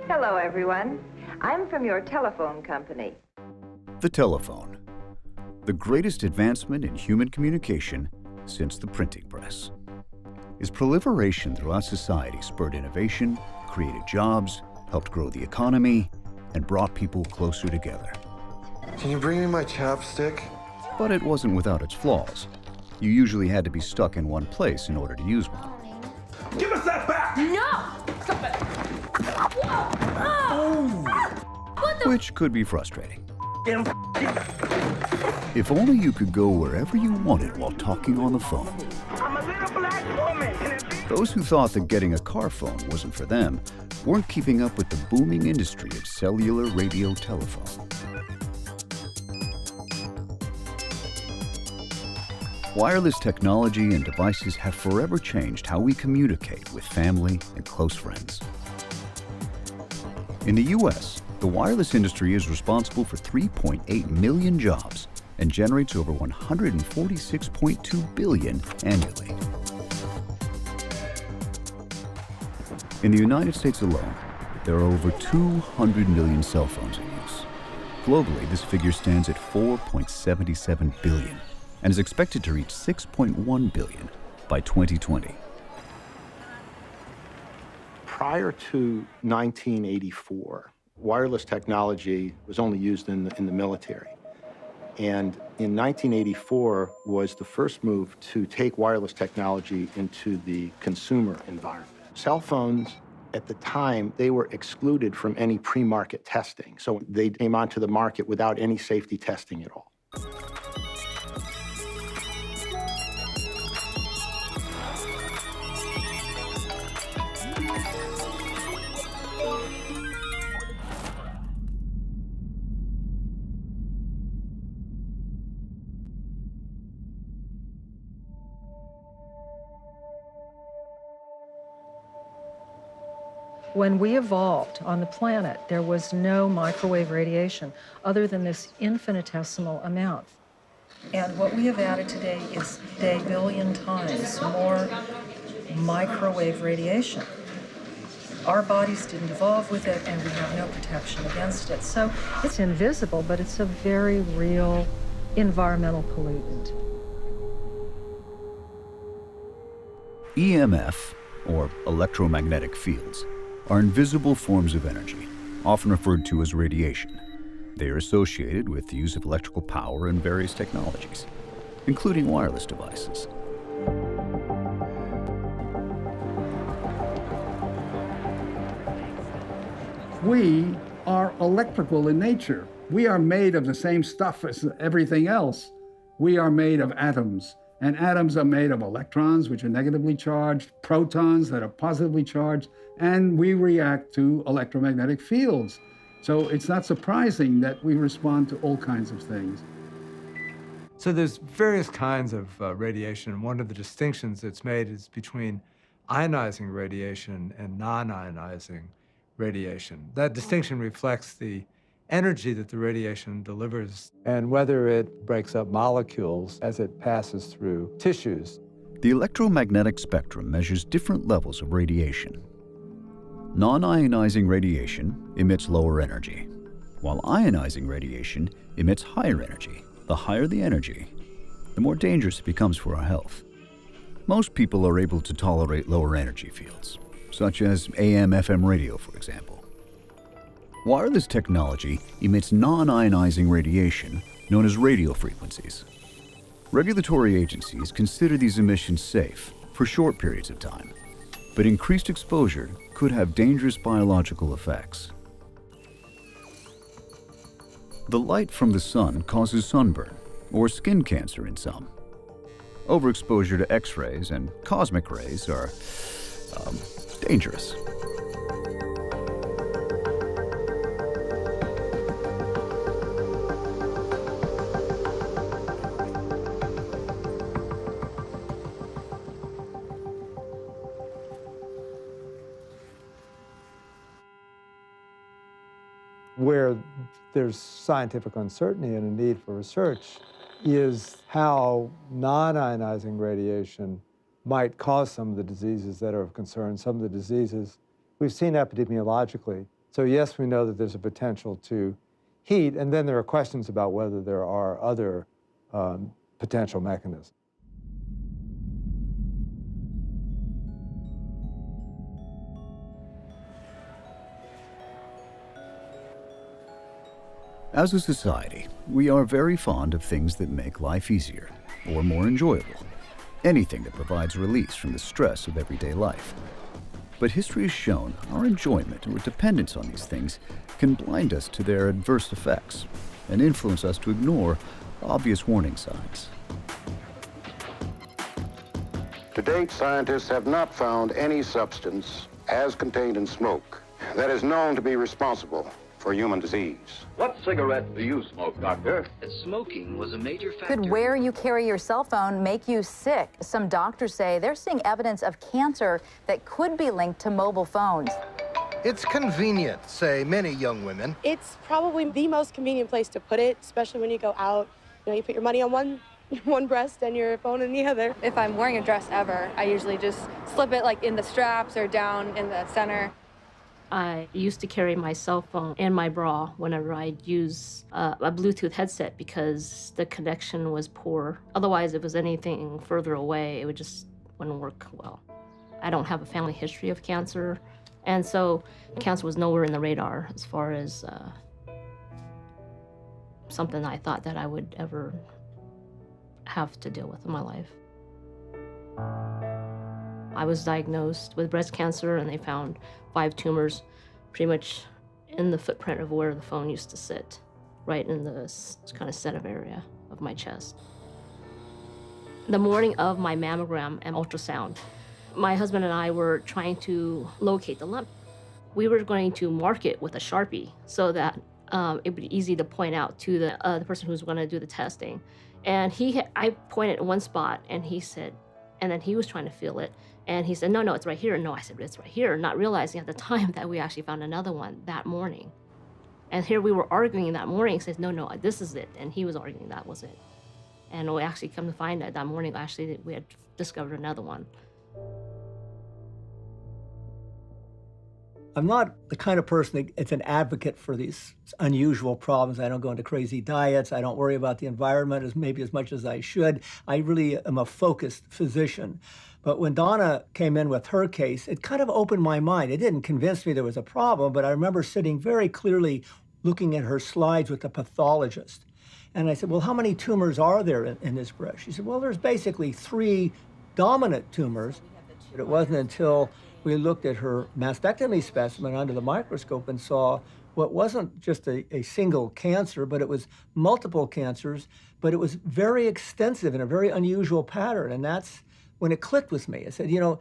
Hello, everyone. I'm from your telephone company. The telephone, the greatest advancement in human communication since the printing press. Its proliferation throughout society spurred innovation, created jobs, helped grow the economy, and brought people closer together. Can you bring me my chapstick? But it wasn't without its flaws. You usually had to be stuck in one place in order to use one. Give us that back! No! Stop it! Which could be frustrating. If only you could go wherever you wanted while talking on the phone. I'm a little black woman. Those who thought that getting a car phone wasn't for them weren't keeping up with the booming industry of cellular radio telephone. Wireless technology and devices have forever changed how we communicate with family and close friends. In the U.S., the wireless industry is responsible for 3.8 million jobs and generates over $146.2 billion annually. In the United States alone, there are over 200 million cell phones in use. Globally, this figure stands at 4.77 billion and is expected to reach 6.1 billion by 2020. Prior to 1984, wireless technology was only used in the military. And in 1984 was the first move to take wireless technology into the consumer environment. Cell phones, at the time, they were excluded from any pre-market testing. So they came onto the market without any safety testing at all. When we evolved on the planet, there was no microwave radiation other than this infinitesimal amount. And what we have added today is a billion times more microwave radiation. Our bodies didn't evolve with it, and we have no protection against it. So it's invisible, but it's a very real environmental pollutant. EMF, or electromagnetic fields, are invisible forms of energy, often referred to as radiation. They are associated with the use of electrical power in various technologies, including wireless devices. We are electrical in nature. We are made of the same stuff as everything else. We are made of atoms, and atoms are made of electrons, which are negatively charged, protons that are positively charged, and we react to electromagnetic fields. So it's not surprising that we respond to all kinds of things. So there's various kinds of radiation, and one of the distinctions that's made is between ionizing radiation and non-ionizing radiation. That distinction reflects the energy that the radiation delivers and whether it breaks up molecules as it passes through tissues. The electromagnetic spectrum measures different levels of radiation. Non-ionizing radiation emits lower energy, while ionizing radiation emits higher energy. The higher the energy, the more dangerous it becomes for our health. Most people are able to tolerate lower energy fields, such as AM/FM radio, for example. Wireless technology emits non-ionizing radiation known as radio frequencies. Regulatory agencies consider these emissions safe for short periods of time, but increased exposure could have dangerous biological effects. The light from the sun causes sunburn or skin cancer in some. Overexposure to X-rays and cosmic rays are dangerous. Where there's scientific uncertainty and a need for research is how non-ionizing radiation might cause some of the diseases that are of concern. Some of the diseases we've seen epidemiologically, So yes, we know that there's a potential to heat, and then there are questions about whether there are other potential mechanisms. As a society, we are very fond of things that make life easier or more enjoyable, anything that provides release from the stress of everyday life. But history has shown our enjoyment or dependence on these things can blind us to their adverse effects and influence us to ignore obvious warning signs. To date, scientists have not found any substance as contained in smoke that is known to be responsible for human disease. What cigarette do you smoke, Doctor? Smoking was a major factor. Could where you carry your cell phone make you sick? Some doctors say they're seeing evidence of cancer that could be linked to mobile phones. It's convenient, say many young women. It's probably the most convenient place to put it, especially when you go out. You know, you put your money on one breast and your phone in the other. If I'm wearing a dress ever, I usually just slip it like in the straps or down in the center. I used to carry my cell phone in my bra whenever I'd use a Bluetooth headset because the connection was poor. Otherwise, if it was anything further away, it just wouldn't work well. I don't have a family history of cancer, and so cancer was nowhere in the radar as far as something I thought that I would ever have to deal with in my life. I was diagnosed with breast cancer, and they found 5 tumors pretty much in the footprint of where the phone used to sit, right in the kind of center area of my chest. The morning of my mammogram and ultrasound, my husband and I were trying to locate the lump. We were going to mark it with a Sharpie so that it would be easy to point out to the person who's going to do the testing. And I pointed at one spot, and he said, and then he was trying to feel it. And he said, no, it's right here. No, I said, it's right here, not realizing at the time that we actually found another one that morning. And here we were arguing that morning. He says, no, this is it. And he was arguing that was it. And we actually come to find that morning, actually, we had discovered another one. I'm not the kind of person that's an advocate for these unusual problems. I don't go into crazy diets. I don't worry about the environment as much as I should. I really am a focused physician. But when Donna came in with her case, it kind of opened my mind. It didn't convince me there was a problem, but I remember sitting very clearly looking at her slides with the pathologist. And I said, well, how many tumors are there in this breast? She said, well, there's basically 3 dominant tumors. But it wasn't until we looked at her mastectomy specimen under the microscope and saw what wasn't just a single cancer, but it was multiple cancers, but it was very extensive in a very unusual pattern. And that's when it clicked with me. I said, I don't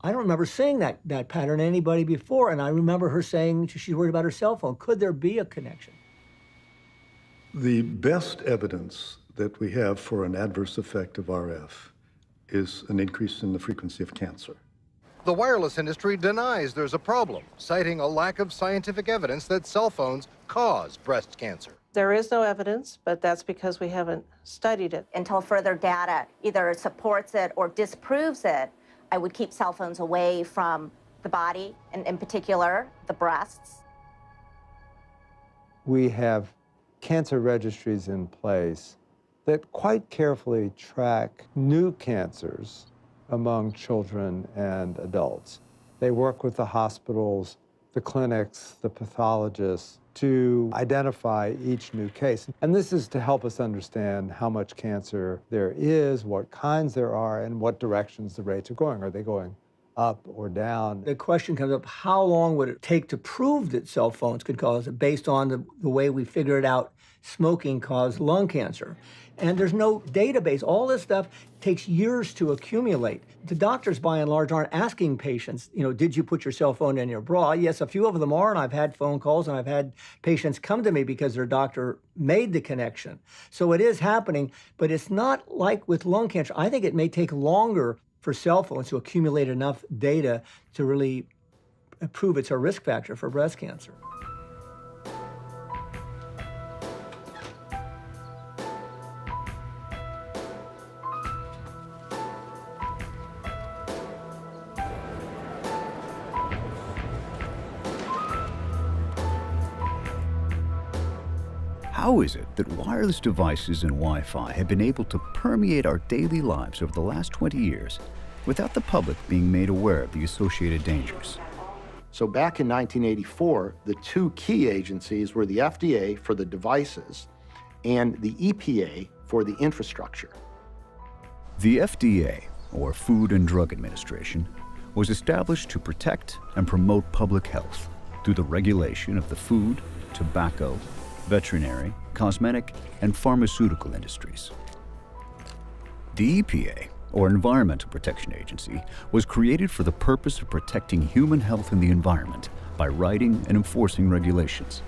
remember seeing that pattern in anybody before. And I remember her saying she's worried about her cell phone. Could there be a connection? The best evidence that we have for an adverse effect of RF is an increase in the frequency of cancer. The wireless industry denies there's a problem, citing a lack of scientific evidence that cell phones cause breast cancer. There is no evidence, but that's because we haven't studied it. Until further data either supports it or disproves it, I would keep cell phones away from the body, and in particular, the breasts. We have cancer registries in place that quite carefully track new cancers among children and adults. They work with the hospitals, the clinics, the pathologists to identify each new case. And this is to help us understand how much cancer there is, what kinds there are, and what directions the rates are going. Are they going up or down? The question comes up, how long would it take to prove that cell phones could cause it based on the way we figured out smoking caused lung cancer? And there's no database. All this stuff takes years to accumulate. The doctors, by and large, aren't asking patients, did you put your cell phone in your bra? Yes, a few of them are, and I've had phone calls, and I've had patients come to me because their doctor made the connection. So it is happening, but it's not like with lung cancer. I think it may take longer for cell phones to accumulate enough data to really prove it's a risk factor for breast cancer. How is it that wireless devices and Wi-Fi have been able to permeate our daily lives over the last 20 years without the public being made aware of the associated dangers? So back in 1984, the two key agencies were the FDA for the devices and the EPA for the infrastructure. The FDA, or Food and Drug Administration, was established to protect and promote public health through the regulation of the food, tobacco, veterinary, cosmetic, and pharmaceutical industries. The EPA, or Environmental Protection Agency, was created for the purpose of protecting human health and the environment by writing and enforcing regulations.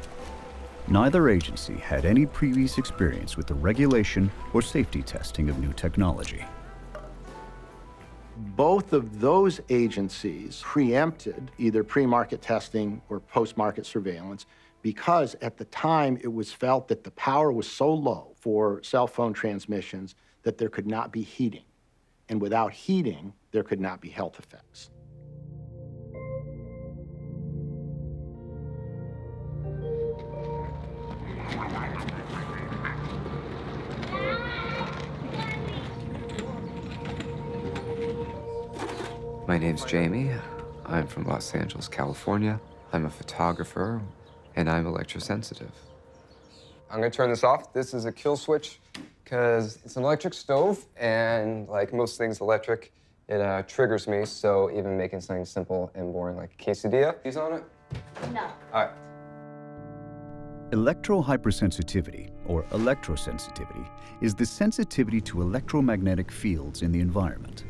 Neither agency had any previous experience with the regulation or safety testing of new technology. Both of those agencies preempted either pre-market testing or post-market surveillance because at the time it was felt that the power was so low for cell phone transmissions that there could not be heating. And without heating, there could not be health effects. My name's Jamie. I'm from Los Angeles, California. I'm a photographer, and I'm electrosensitive. I'm gonna turn this off. This is a kill switch because it's an electric stove, and like most things electric, it triggers me, so even making something simple and boring like a quesadilla, he's on it? No. All right. Electrohypersensitivity, or electrosensitivity, is the sensitivity to electromagnetic fields in the environment.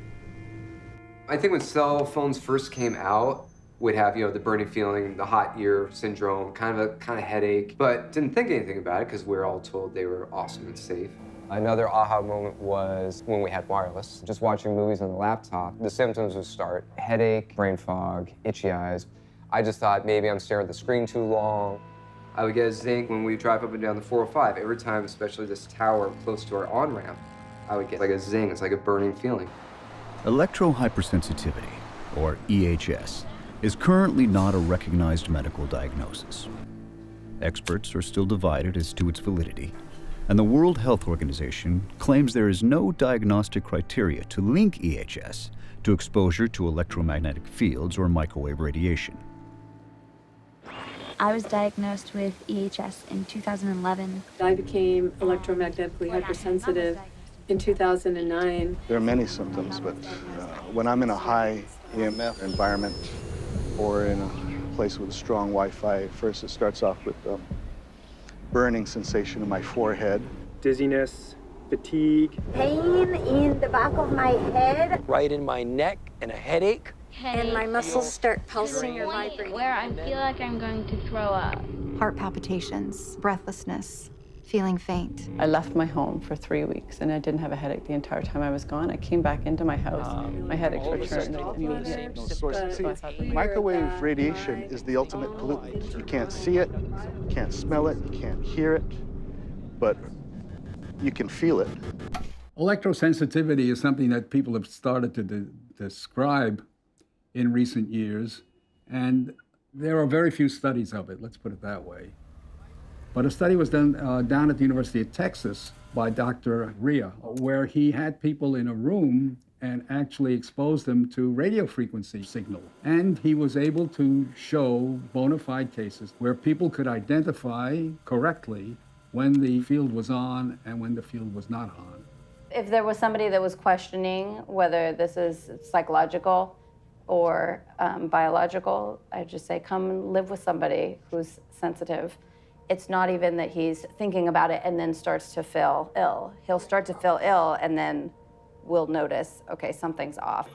I think when cell phones first came out, we'd have, the burning feeling, the hot ear syndrome, kind of headache, but didn't think anything about it because we were all told they were awesome and safe. Another aha moment was when we had wireless. Just watching movies on the laptop, the symptoms would start. Headache, brain fog, itchy eyes. I just thought maybe I'm staring at the screen too long. I would get a zing when we drive up and down the 405. Every time, especially this tower close to our on-ramp, I would get like a zing. It's like a burning feeling. Electrohypersensitivity, or EHS, is currently not a recognized medical diagnosis. Experts are still divided as to its validity, and the World Health Organization claims there is no diagnostic criteria to link EHS to exposure to electromagnetic fields or microwave radiation. I was diagnosed with EHS in 2011. I became electromagnetically hypersensitive in 2009. There are many symptoms, but when I'm in a high EMF environment or in a place with strong Wi-Fi, first it starts off with a burning sensation in my forehead. Dizziness, fatigue. Pain in the back of my head. Right in my neck and a headache. And my muscles start pulsing or vibrating. Where I feel like I'm going to throw up. Heart palpitations, breathlessness, feeling faint. I left my home for 3 weeks and I didn't have a headache the entire time I was gone. I came back into my house. My headaches returned immediately. Microwave radiation is the ultimate pollutant. You can't see it, you can't smell it, you can't hear it, but you can feel it. Electrosensitivity is something that people have started to describe in recent years, and there are very few studies of it, let's put it that way. But a study was done down at the University of Texas by Dr. Ria, where he had people in a room and actually exposed them to radio frequency signal. And he was able to show bona fide cases where people could identify correctly when the field was on and when the field was not on. If there was somebody that was questioning whether this is psychological or biological, I'd just say come and live with somebody who's sensitive. It's not even that he's thinking about it and then starts to feel ill. He'll start to feel ill and then we'll notice, okay, something's off.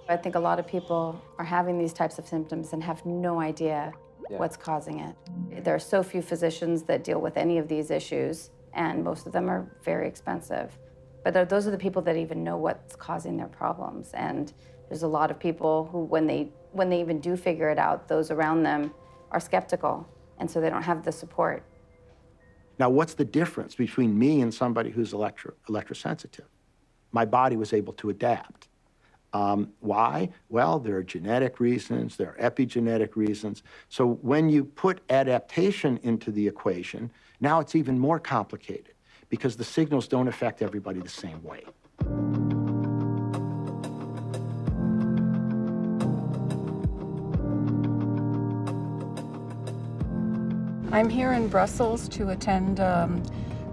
I think a lot of people are having these types of symptoms and have no idea what's causing it. There are so few physicians that deal with any of these issues, and most of them are very expensive. But those are the people that even know what's causing their problems. And there's a lot of people who, when they even do figure it out, those around them are skeptical, and so they don't have the support. Now, what's the difference between me and somebody who's electrosensitive? My body was able to adapt. Why? Well, there are genetic reasons, there are epigenetic reasons. So when you put adaptation into the equation, Now it's even more complicated because the signals don't affect everybody the same way. I'm here in Brussels to attend a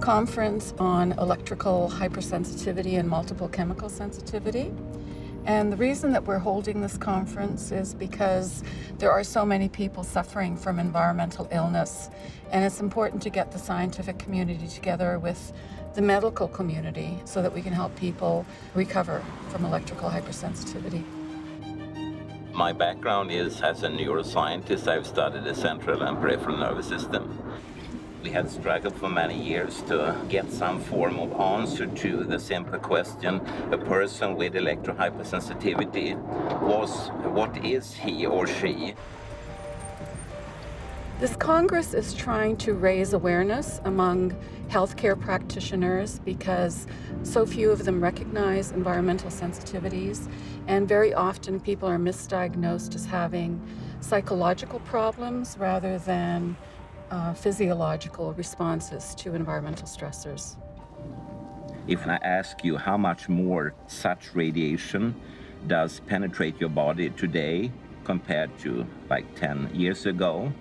conference on electrical hypersensitivity and multiple chemical sensitivity. And the reason that we're holding this conference is because there are so many people suffering from environmental illness, and it's important to get the scientific community together with the medical community so that we can help people recover from electrical hypersensitivity. My background is as a neuroscientist. I've studied the central and peripheral nervous system. We had struggled for many years to get some form of answer to the simple question: a person with electrohypersensitivity, what is he or she? This Congress is trying to raise awareness among healthcare practitioners because so few of them recognize environmental sensitivities, and very often people are misdiagnosed as having psychological problems rather than physiological responses to environmental stressors. If I ask you how much more such radiation does penetrate your body today compared to like 10 years ago,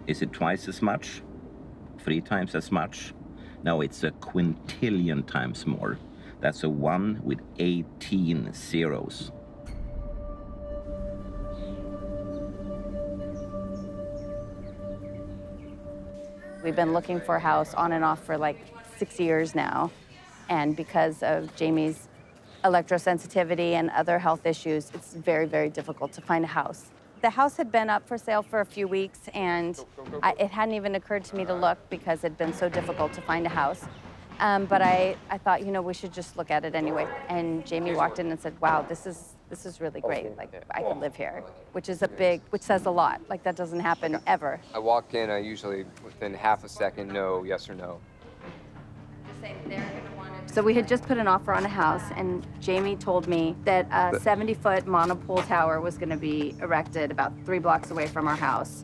is it twice as much? 3 times as much? No, it's a quintillion times more. That's a 1 with 18 zeros. We've been looking for a house on and off for like 6 years now. And because of Jamie's electrosensitivity and other health issues, it's very, very difficult to find a house. The house had been up for sale for a few weeks, and it hadn't even occurred to me to look because it'd been so difficult to find a house. But I thought, you know, we should just look at it anyway. And Jamie walked in and said, wow, this is really great. Like, I could live here, which says a lot. Like, that doesn't happen ever. I walk in, I usually, within half a second, know, yes or no. So we had just put an offer on a house, and Jamie told me that a 70-foot monopole tower was going to be erected about 3 blocks away from our house.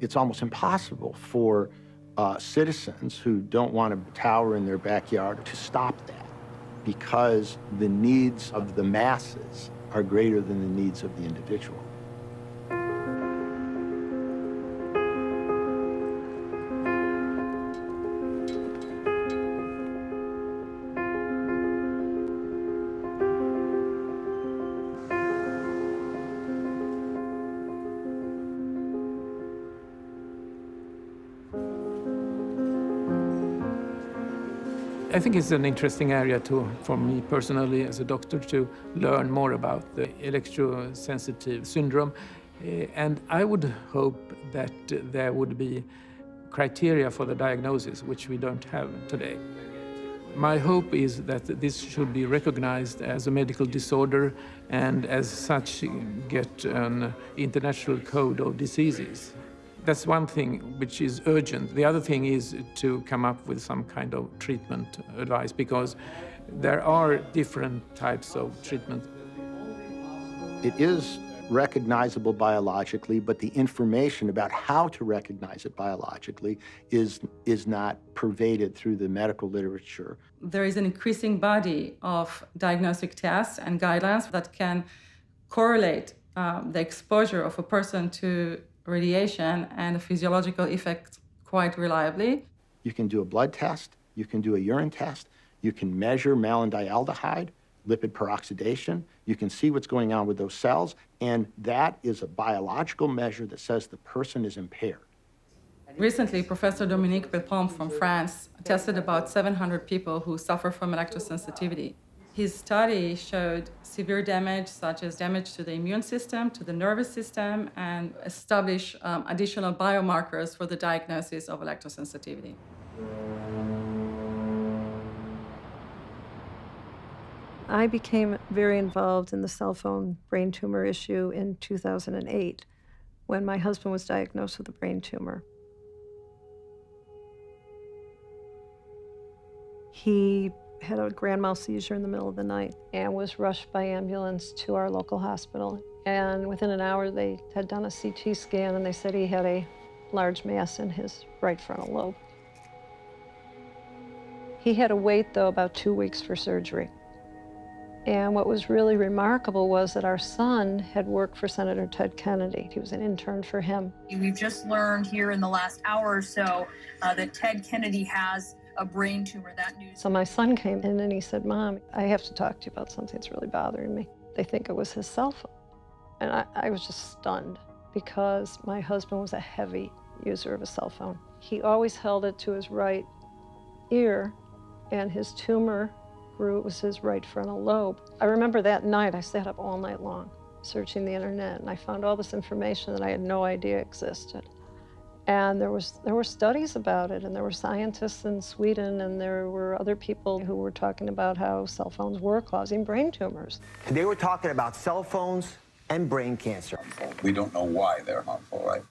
It's almost impossible for citizens who don't want a tower in their backyard to stop that because the needs of the masses are greater than the needs of the individual. I think it's an interesting area for me personally as a doctor to learn more about the electrosensitive syndrome. And I would hope that there would be criteria for the diagnosis, which we don't have today. My hope is that this should be recognized as a medical disorder and as such get an international code of diseases. That's one thing which is urgent. The other thing is to come up with some kind of treatment advice, because there are different types of treatment. It is recognizable biologically, but the information about how to recognize it biologically is not pervaded through the medical literature. There is an increasing body of diagnostic tests and guidelines that can correlate the exposure of a person to radiation and the physiological effect quite reliably. You can do a blood test, you can do a urine test, you can measure malondialdehyde, lipid peroxidation, you can see what's going on with those cells, and that is a biological measure that says the person is impaired. Recently, Professor Dominique Belpompe from France tested about 700 people who suffer from electrosensitivity. His study showed severe damage, such as damage to the immune system, to the nervous system, and established additional biomarkers for the diagnosis of electrosensitivity. I became very involved in the cell phone brain tumor issue in 2008 when my husband was diagnosed with a brain tumor. He had a grand mal seizure in the middle of the night and was rushed by ambulance to our local hospital. And within an hour, they had done a CT scan, and they said he had a large mass in his right frontal lobe. He had to wait, though, about 2 weeks for surgery. And what was really remarkable was that our son had worked for Senator Ted Kennedy. He was an intern for him. We've just learned here in the last hour or so that Ted Kennedy has a brain tumor. That news. So my son came in and he said, "Mom, I have to talk to you about something that's really bothering me." They think it was his cell phone. And I was just stunned because my husband was a heavy user of a cell phone. He always held it to his right ear, and his tumor grew. It was his right frontal lobe. I remember that night I sat up all night long searching the internet, and I found all this information that I had no idea existed. And there were studies about it, and there were scientists in Sweden, and there were other people who were talking about how cell phones were causing brain tumors. Today we're talking about cell phones and brain cancer. We don't know why they're harmful, right?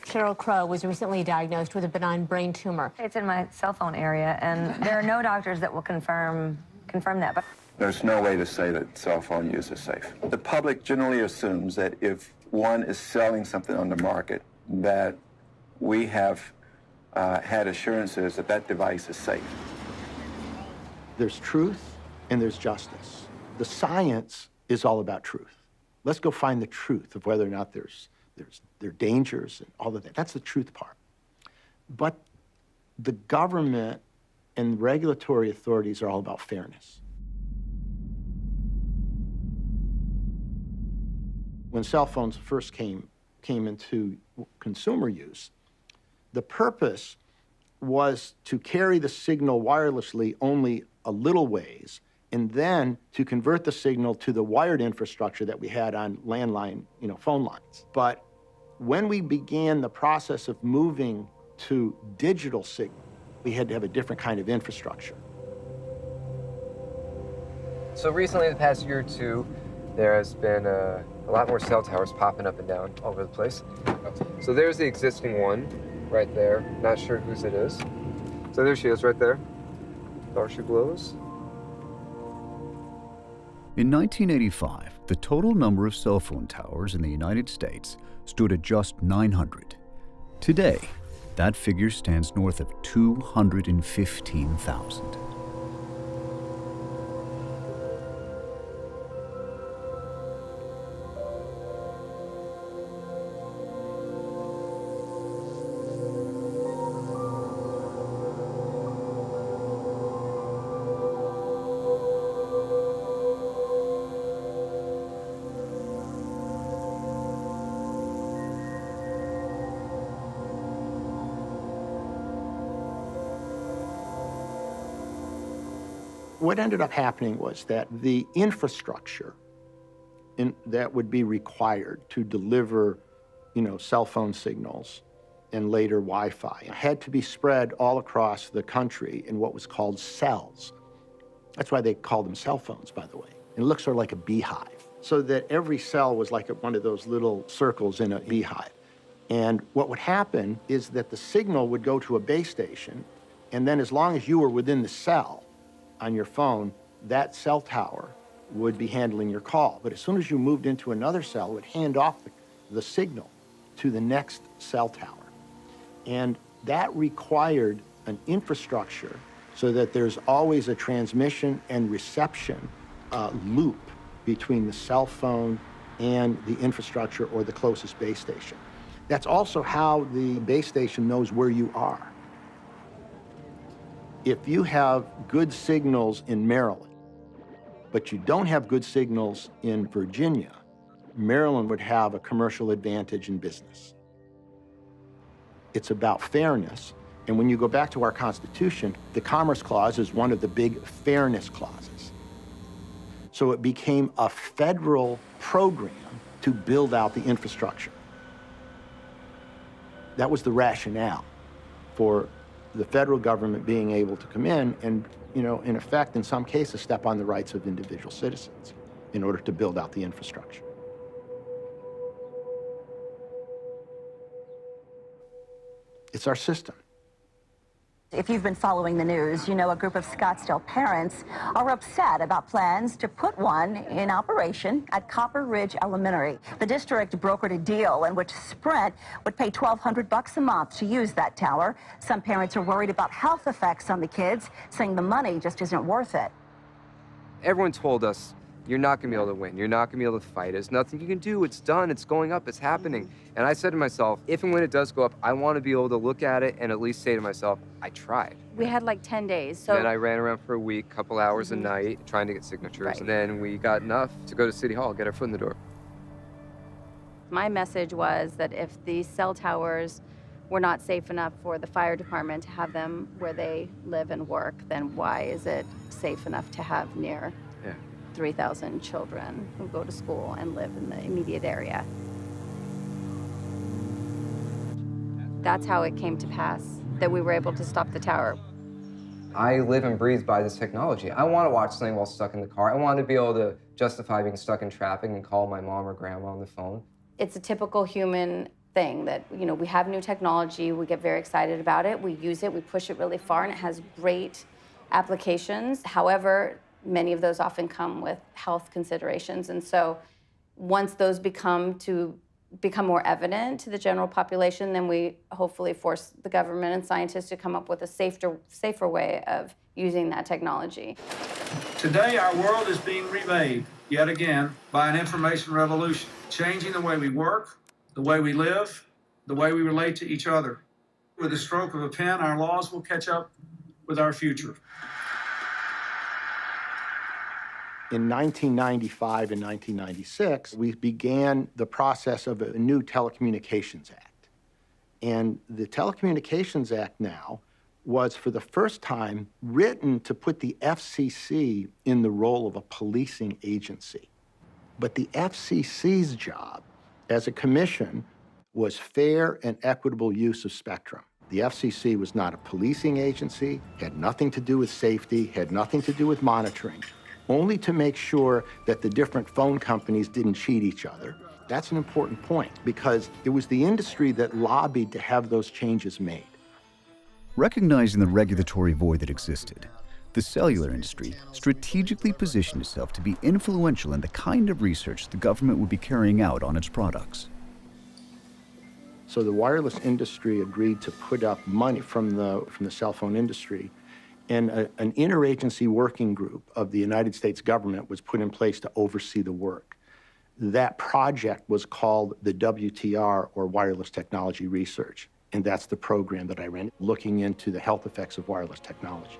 Cheryl Crow was recently diagnosed with a benign brain tumor. It's in my cell phone area, and there are no doctors that will confirm that. But There's no way to say that cell phone use is safe. The public generally assumes that if one is selling something on the market, that we have had assurances that that device is safe. There's truth and there's justice. The science is all about truth. Let's go find the truth of whether or not there are dangers and all of that. That's the truth part. But the government and regulatory authorities are all about fairness. When cell phones first came into consumer use, the purpose was to carry the signal wirelessly only a little ways, and then to convert the signal to the wired infrastructure that we had on landline, phone lines. But when we began the process of moving to digital signal, we had to have a different kind of infrastructure. So recently, the past year or two, there has been a lot more cell towers popping up and down all over the place. So there's the existing one right there. Not sure whose it is. So there she is right there. There she blows. In 1985, the total number of cell phone towers in the United States stood at just 900. Today, that figure stands north of 215,000. What ended up happening was that the infrastructure that would be required to deliver, cell phone signals and later Wi-Fi had to be spread all across the country in what was called cells. That's why they called them cell phones, by the way. It looks sort of like a beehive, so that every cell was like one of those little circles in a beehive. And what would happen is that the signal would go to a base station, and then as long as you were within the cell on your phone, that cell tower would be handling your call. But as soon as you moved into another cell, it would hand off the signal to the next cell tower. And that required an infrastructure so that there's always a transmission and reception loop between the cell phone and the infrastructure or the closest base station. That's also how the base station knows where you are. If you have good signals in Maryland, but you don't have good signals in Virginia, Maryland would have a commercial advantage in business. It's about fairness. And when you go back to our Constitution, the Commerce Clause is one of the big fairness clauses. So it became a federal program to build out the infrastructure. That was the rationale for the federal government being able to come in and, in effect, in some cases, step on the rights of individual citizens in order to build out the infrastructure. It's our system. If you've been following the news, you know a group of Scottsdale parents are upset about plans to put one in operation at Copper Ridge Elementary. The district brokered a deal in which Sprint would pay $1,200 a month to use that tower. Some parents are worried about health effects on the kids, saying the money just isn't worth it. Everyone told us, you're not going to be able to win. You're not going to be able to fight. There's nothing you can do. It's done. It's going up. It's happening. And I said to myself, if and when it does go up, I want to be able to look at it and at least say to myself, I tried. We had like 10 days. So Then I ran around for a week, couple hours a night, trying to get signatures. Right. And then we got enough to go to City Hall, get our foot in the door. my message was that if these cell towers were not safe enough for the fire department to have them where they live and work, then why is it safe enough to have near 3,000 children who go to school and live in the immediate area? That's how it came to pass, that we were able to stop the tower. I live and breathe by this technology. I want to watch something while stuck in the car. I want to be able to justify being stuck in traffic and call my mom or grandma on the phone. It's a typical human thing that, you know, we have new technology, we get very excited about it, we use it, we push it really far, and it has great applications. However, many of those often come with health considerations. And so once those become more evident to the general population, then we hopefully force the government and scientists to come up with a safer way of using that technology. Today, our world is being remade, yet again, by an information revolution, changing the way we work, the way we live, the way we relate to each other. With the stroke of a pen, our laws will catch up with our future. In 1995 and 1996, we began the process of a new Telecommunications Act. And the Telecommunications Act now was, for the first time, written to put the FCC in the role of a policing agency. But the FCC's job as a commission was fair and equitable use of spectrum. The FCC was not a policing agency, had nothing to do with safety, had nothing to do with monitoring, only to make sure that the different phone companies didn't cheat each other. That's an important point, because it was the industry that lobbied to have those changes made. Recognizing the regulatory void that existed, the cellular industry strategically positioned itself to be influential in the kind of research the government would be carrying out on its products. So the wireless industry agreed to put up money from the cell phone industry, and an interagency working group of the United States government was put in place to oversee the work. That project was called the WTR, or Wireless Technology Research, and that's the program that I ran, looking into the health effects of wireless technology.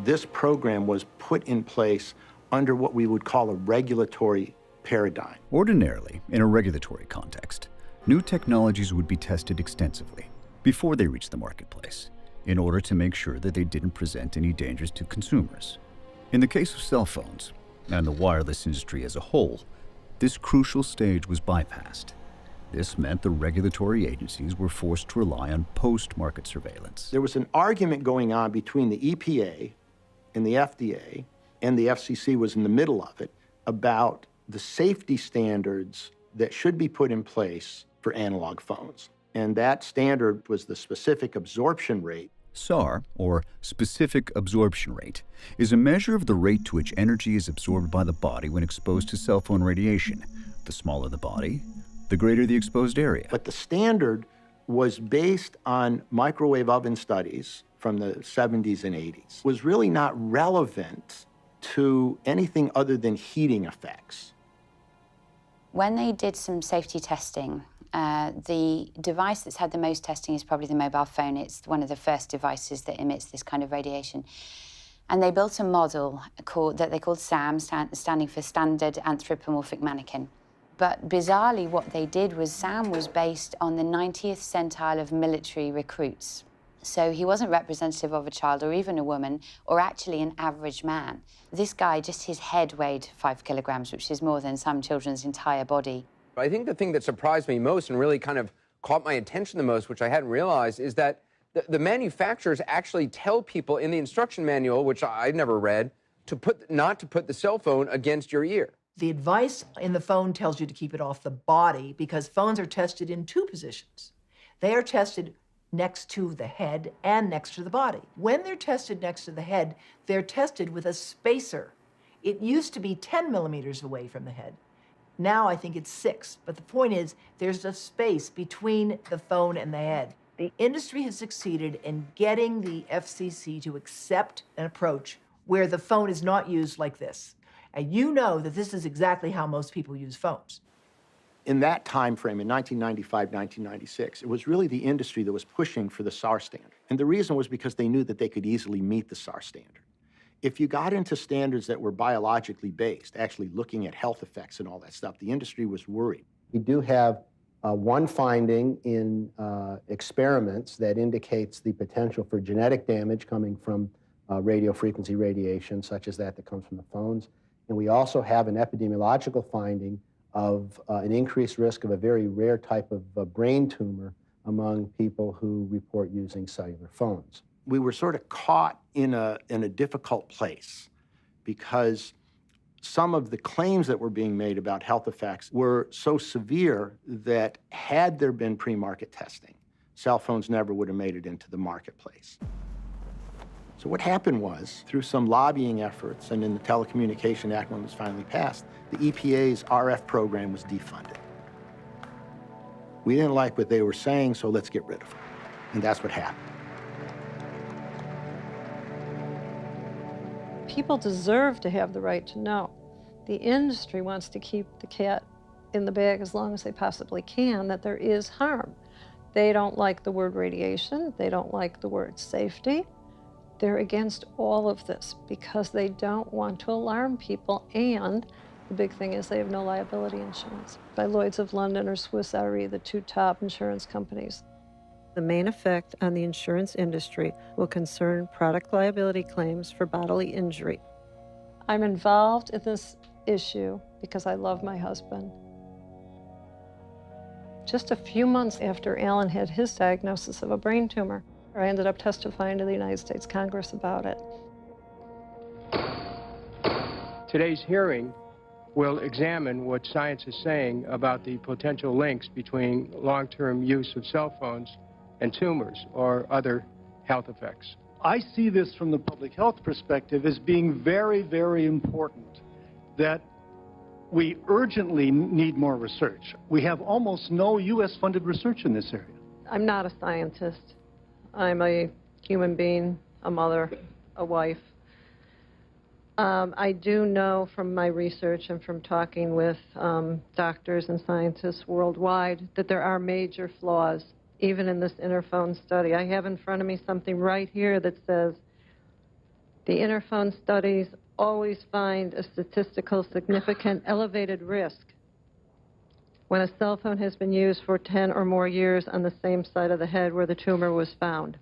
This program was put in place under what we would call a regulatory paradigm. Ordinarily, in a regulatory context, new technologies would be tested extensively before they reached the marketplace, in order to make sure that they didn't present any dangers to consumers. In the case of cell phones, and the wireless industry as a whole, this crucial stage was bypassed. This meant the regulatory agencies were forced to rely on post-market surveillance. There was an argument going on between the EPA and the FDA, and the FCC was in the middle of it, about the safety standards that should be put in place for analog phones. And that standard was the specific absorption rate. SAR, or specific absorption rate, is a measure of the rate to which energy is absorbed by the body when exposed to cell phone radiation. The smaller the body, the greater the exposed area. But the standard was based on microwave oven studies from the 70s and 80s. It was really not relevant to anything other than heating effects. When they did some safety testing, the device that's had the most testing is probably the mobile phone. It's one of the first devices that emits this kind of radiation. And they built a model that they called SAM, standing for Standard Anthropomorphic Mannequin. But bizarrely, what they did was SAM was based on the 90th centile of military recruits. So he wasn't representative of a child or even a woman, or actually an average man. This guy, just his head weighed 5 kilograms, which is more than some children's entire body. I think the thing that surprised me most and really kind of caught my attention the most, which I hadn't realized, is that the manufacturers actually tell people in the instruction manual, which I never read, not to put the cell phone against your ear. The advice in the phone tells you to keep it off the body because phones are tested in two positions. They are tested next to the head and next to the body. When they're tested next to the head, they're tested with a spacer. It used to be 10 millimeters away from the head. Now I think it's 6, but the point is there's a space between the phone and the head. The industry has succeeded in getting the FCC to accept an approach where the phone is not used like this. And you know that this is exactly how most people use phones. In that time frame, in 1995, 1996, it was really the industry that was pushing for the SAR standard. And the reason was because they knew that they could easily meet the SAR standard. If you got into standards that were biologically based, actually looking at health effects and all that stuff, the industry was worried. We do have one finding in experiments that indicates the potential for genetic damage coming from radio frequency radiation, such as that comes from the phones. And we also have an epidemiological finding of an increased risk of a very rare type of brain tumor among people who report using cellular phones. We were sort of caught in a difficult place because some of the claims that were being made about health effects were so severe that had there been pre-market testing, cell phones never would have made it into the marketplace. So what happened was, through some lobbying efforts and in the Telecommunication Act when it was finally passed, the EPA's RF program was defunded. We didn't like what they were saying, so let's get rid of them. And that's what happened. People deserve to have the right to know. The industry wants to keep the cat in the bag as long as they possibly can, that there is harm. They don't like the word radiation. They don't like the word safety. They're against all of this because they don't want to alarm people, and the big thing is they have no liability insurance. By Lloyd's of London or Swiss Re, the two top insurance companies. The main effect on the insurance industry will concern product liability claims for bodily injury. I'm involved in this issue because I love my husband. Just a few months after Alan had his diagnosis of a brain tumor, I ended up testifying to the United States Congress about it. Today's hearing will examine what science is saying about the potential links between long-term use of cell phones and tumors or other health effects. I see this from the public health perspective as being very, very important, that we urgently need more research. We have almost no U.S.-funded research in this area. I'm not a scientist. I'm a human being, a mother, a wife. I do know from my research and from talking with doctors and scientists worldwide that there are major flaws, even in this interphone study. I have in front of me something right here that says, the interphone studies always find a statistical significant elevated risk when a cell phone has been used for 10 or more years on the same side of the head where the tumor was found.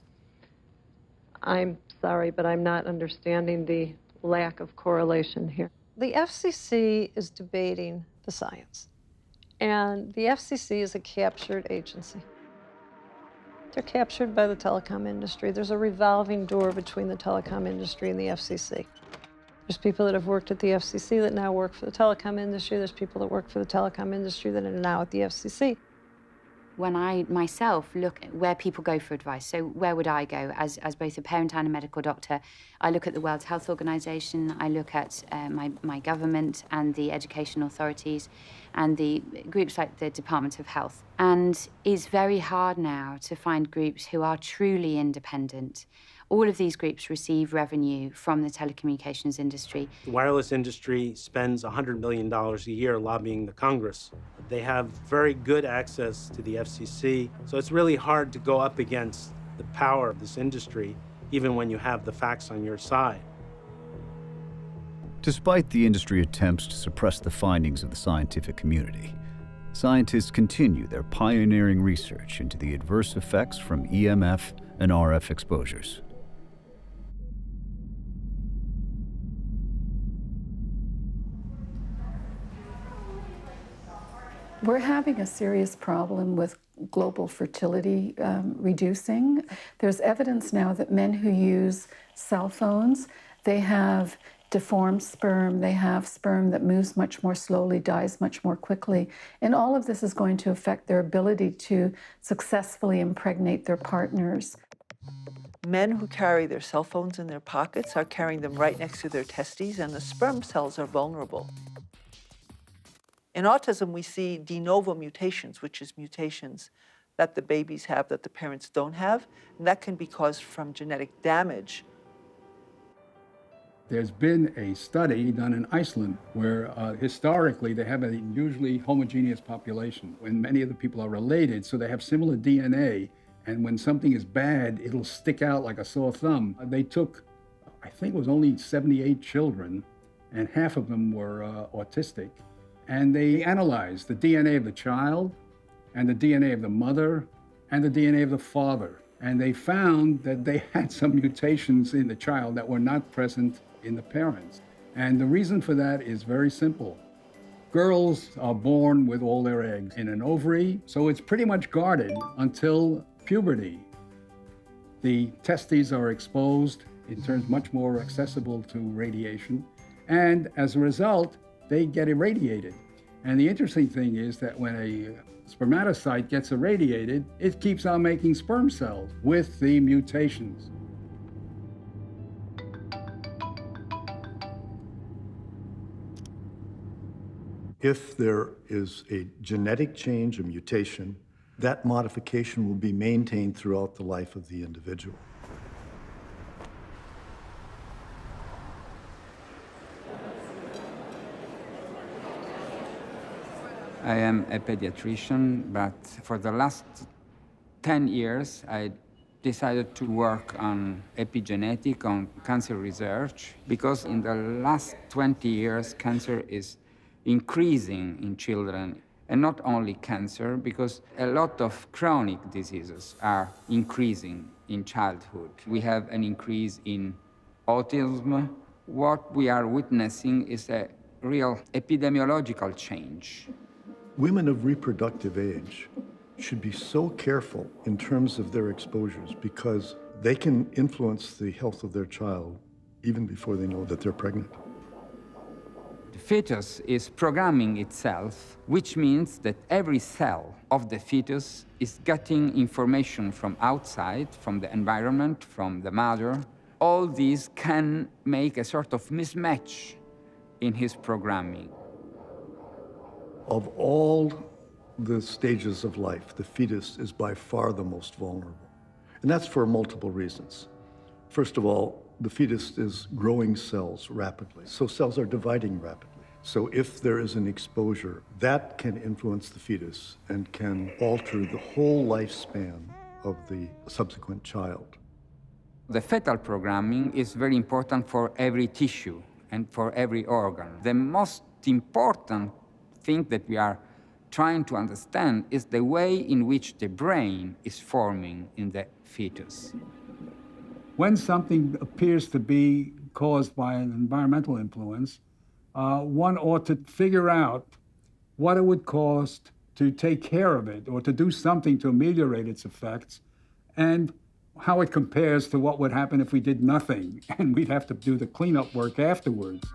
I'm sorry, but I'm not understanding the lack of correlation here. The FCC is debating the science, and the FCC is a captured agency. They're captured by the telecom industry. There's a revolving door between the telecom industry and the FCC. There's people that have worked at the FCC that now work for the telecom industry. There's people that work for the telecom industry that are now at the FCC. When I myself look at where people go for advice, so where would I go as both a parent and a medical doctor? I look at the World Health Organization, I look at my government and the education authorities and the groups like the Department of Health. And it's very hard now to find groups who are truly independent. All of these groups receive revenue from the telecommunications industry. The wireless industry spends $100 million a year lobbying the Congress. They have very good access to the FCC, so it's really hard to go up against the power of this industry, even when you have the facts on your side. Despite the industry attempts to suppress the findings of the scientific community, scientists continue their pioneering research into the adverse effects from EMF and RF exposures. We're having a serious problem with global fertility reducing. There's evidence now that men who use cell phones, they have deformed sperm, they have sperm that moves much more slowly, dies much more quickly. And all of this is going to affect their ability to successfully impregnate their partners. Men who carry their cell phones in their pockets are carrying them right next to their testes, and the sperm cells are vulnerable. In autism, we see de novo mutations, which is mutations that the babies have that the parents don't have, and that can be caused from genetic damage. There's been a study done in Iceland where historically they have a usually homogeneous population when many of the people are related, so they have similar DNA, and when something is bad, it'll stick out like a sore thumb. They took, I think it was only 78 children, and half of them were autistic, and they analyzed the DNA of the child, and the DNA of the mother, and the DNA of the father. And they found that they had some mutations in the child that were not present in the parents. And the reason for that is very simple. Girls are born with all their eggs in an ovary, so it's pretty much guarded until puberty. The testes are exposed, it turns much more accessible to radiation, and as a result, they get irradiated. And the interesting thing is that when a spermatocyte gets irradiated, it keeps on making sperm cells with the mutations. If there is a genetic change, a mutation, that modification will be maintained throughout the life of the individual. I am a pediatrician, but for the last 10 years, I decided to work on epigenetic, on cancer research, because in the last 20 years, cancer is increasing in children. And not only cancer, because a lot of chronic diseases are increasing in childhood. We have an increase in autism. What we are witnessing is a real epidemiological change. Women of reproductive age should be so careful in terms of their exposures because they can influence the health of their child even before they know that they're pregnant. The fetus is programming itself, which means that every cell of the fetus is getting information from outside, from the environment, from the mother. All these can make a sort of mismatch in his programming. Of all the stages of life, the fetus is by far the most vulnerable. And that's for multiple reasons. First of all, the fetus is growing cells rapidly, so cells are dividing rapidly. So if there is an exposure, that can influence the fetus and can alter the whole lifespan of the subsequent child. The fetal programming is very important for every tissue and for every organ. The most important thing that we are trying to understand is the way in which the brain is forming in the fetus. When something appears to be caused by an environmental influence, one ought to figure out what it would cost to take care of it or to do something to ameliorate its effects and how it compares to what would happen if we did nothing and we'd have to do the cleanup work afterwards.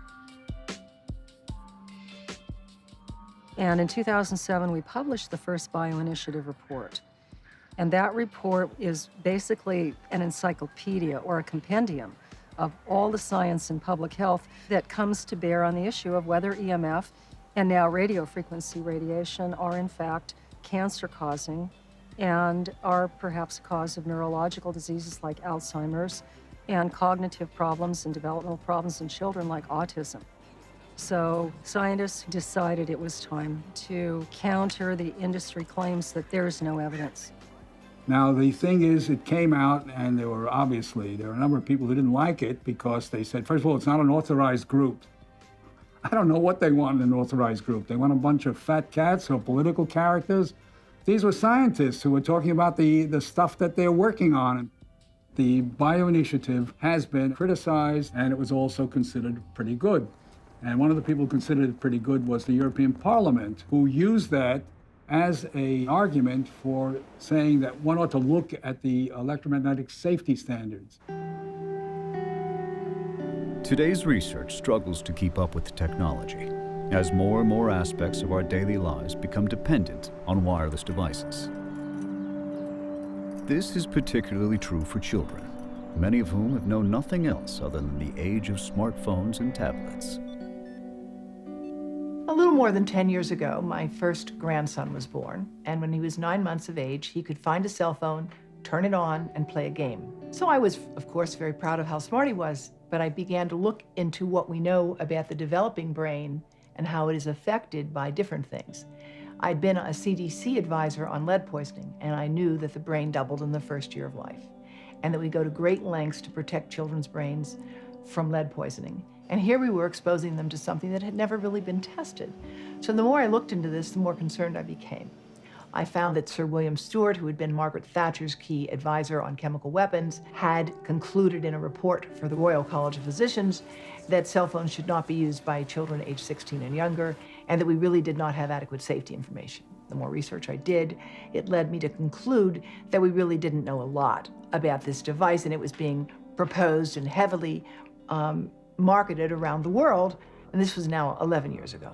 And in 2007, we published the first bioinitiative report. And that report is basically an encyclopedia or a compendium of all the science in public health that comes to bear on the issue of whether EMF and now radiofrequency radiation are in fact cancer-causing and are perhaps a cause of neurological diseases like Alzheimer's and cognitive problems and developmental problems in children like autism. So scientists decided it was time to counter the industry claims that there is no evidence. Now, the thing is, it came out, and there were a number of people who didn't like it because they said, first of all, it's not an authorized group. I don't know what they want in an authorized group. They want a bunch of fat cats or political characters. These were scientists who were talking about the stuff that they're working on. The bioinitiative has been criticized, and it was also considered pretty good. And one of the people who considered it pretty good was the European Parliament, who used that as an argument for saying that one ought to look at the electromagnetic safety standards. Today's research struggles to keep up with the technology, as more and more aspects of our daily lives become dependent on wireless devices. This is particularly true for children, many of whom have known nothing else other than the age of smartphones and tablets. A little more than 10 years ago, my first grandson was born, and when he was 9 months of age, he could find a cell phone, turn it on, and play a game. So I was, of course, very proud of how smart he was, but I began to look into what we know about the developing brain and how it is affected by different things. I'd been a CDC advisor on lead poisoning, and I knew that the brain doubled in the first year of life, and that we go to great lengths to protect children's brains from lead poisoning. And here we were exposing them to something that had never really been tested. So the more I looked into this, the more concerned I became. I found that Sir William Stewart, who had been Margaret Thatcher's key advisor on chemical weapons, had concluded in a report for the Royal College of Physicians that cell phones should not be used by children aged 16 and younger, and that we really did not have adequate safety information. The more research I did, it led me to conclude that we really didn't know a lot about this device, and it was being proposed and heavily marketed around the world, and this was now 11 years ago.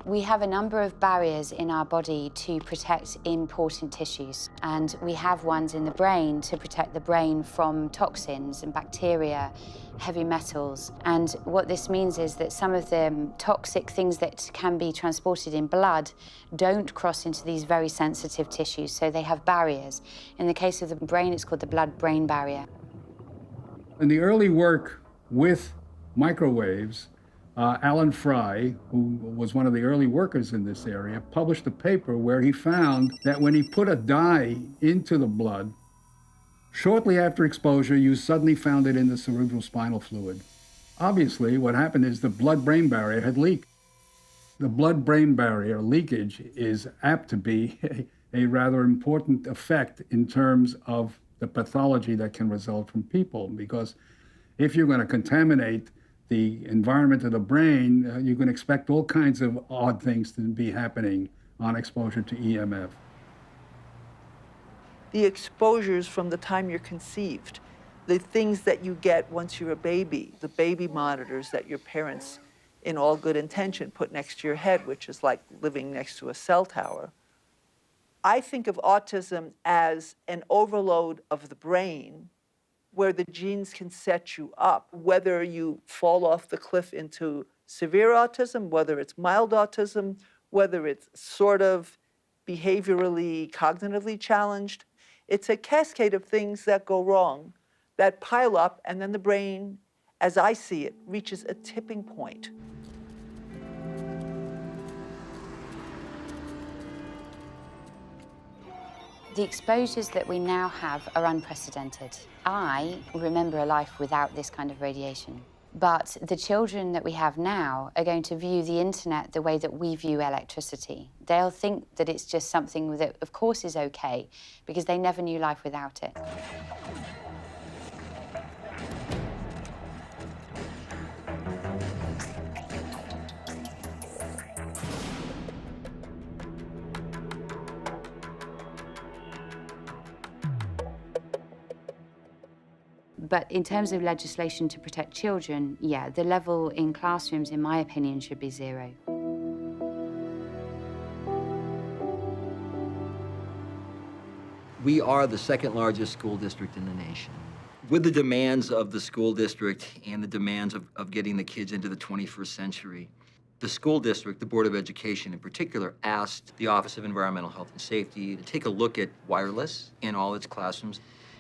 We have a number of barriers in our body to protect important tissues, and we have ones in the brain to protect the brain from toxins and bacteria, heavy metals. And what this means is that some of the toxic things that can be transported in blood don't cross into these very sensitive tissues, so they have barriers. In the case of the brain, it's called the blood-brain barrier. In the early work with microwaves, Alan Fry, who was one of the early workers in this area, published a paper where he found that when he put a dye into the blood, shortly after exposure, you suddenly found it in the cerebrospinal fluid. Obviously, what happened is the blood-brain barrier had leaked. The blood-brain barrier leakage is apt to be a rather important effect in terms of the pathology that can result from people, because if you're going to contaminate the environment of the brain, you can expect all kinds of odd things to be happening on exposure to EMF. The exposures from the time you're conceived, the things that you get once you're a baby, the baby monitors that your parents, in all good intention, put next to your head, which is like living next to a cell tower. I think of autism as an overload of the brain where the genes can set you up, whether you fall off the cliff into severe autism, whether it's mild autism, whether it's sort of behaviorally, cognitively challenged. It's a cascade of things that go wrong, that pile up, and then the brain, as I see it, reaches a tipping point. The exposures that we now have are unprecedented. I remember a life without this kind of radiation. But the children that we have now are going to view the internet the way that we view electricity. They'll think that it's just something that, of course, is okay, because they never knew life without it. But in terms of legislation to protect children, yeah, the level in classrooms, in my opinion, should be 0. We are the second largest school district in the nation. With the demands of the school district and the demands of getting the kids into the 21st century, the school district, the Board of Education in particular, asked the Office of Environmental Health and Safety to take a look at wireless in all its classrooms.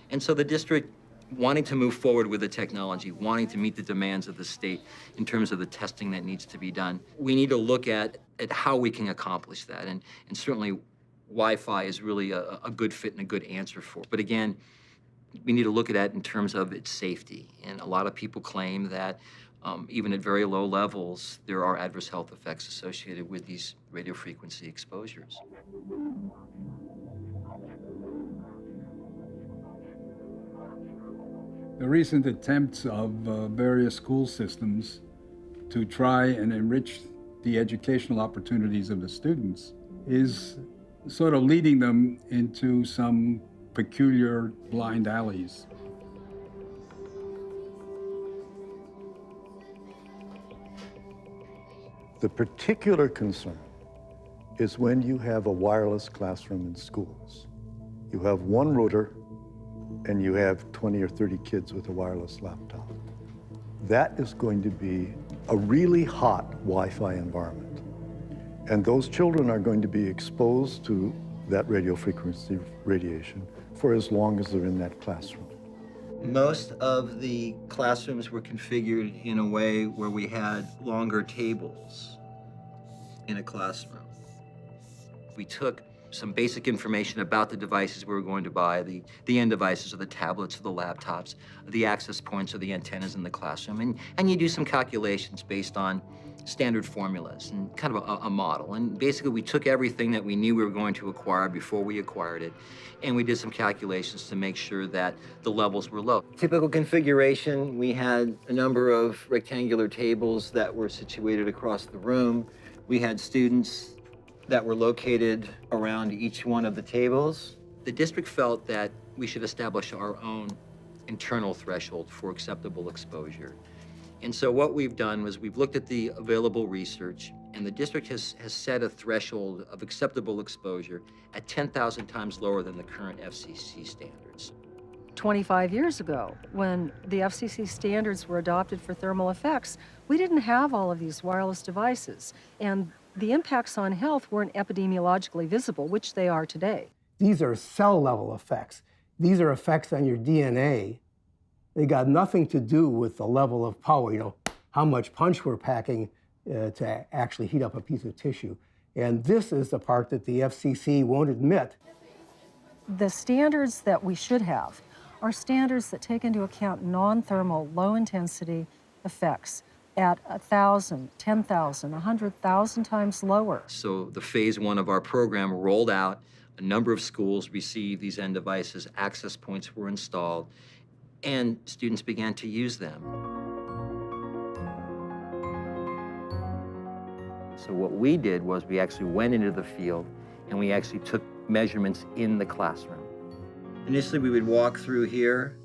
And so the district, wanting to move forward with the technology, wanting to meet the demands of the state in terms of the testing that needs to be done, we need to look at how we can accomplish that. And certainly Wi-Fi is really a good fit and a good answer for it. But again, we need to look at that in terms of its safety. And a lot of people claim that even at very low levels, there are adverse health effects associated with these radio frequency exposures. The recent attempts of various school systems to try and enrich the educational opportunities of the students is sort of leading them into some peculiar blind alleys. The particular concern is when you have a wireless classroom in schools. You have one router and you have 20 or 30 kids with a wireless laptop. That is going to be a really hot Wi-Fi environment. And those children are going to be exposed to that radio frequency radiation for as long as they're in that classroom. Most of the classrooms were configured in a way where we had longer tables in a classroom. We took some basic information about the devices we were going to buy, the end devices or the tablets or the laptops, the access points or the antennas in the classroom, and you do some calculations based on standard formulas and kind of a model. And basically we took everything that we knew we were going to acquire before we acquired it, and we did some calculations to make sure that the levels were low. Typical configuration, we had a number of rectangular tables that were situated across the room. We had students that were located around each one of the tables. The district felt that we should establish our own internal threshold for acceptable exposure. And so what we've done was we've looked at the available research, and the district has set a threshold of acceptable exposure at 10,000 times lower than the current FCC standards. 25 years ago, when the FCC standards were adopted for thermal effects, we didn't have all of these wireless devices, and the impacts on health weren't epidemiologically visible, which they are today. These are cell-level effects. These are effects on your DNA. They got nothing to do with the level of power, how much punch we're packing to actually heat up a piece of tissue. And this is the part that the FCC won't admit. The standards that we should have are standards that take into account non-thermal, low-intensity effects at 1,000, 10,000, 100,000 times lower. So the phase one of our program rolled out. A number of schools received these end devices, access points were installed, and students began to use them. So what we did was we actually went into the field and we actually took measurements in the classroom. Initially, we would walk through here,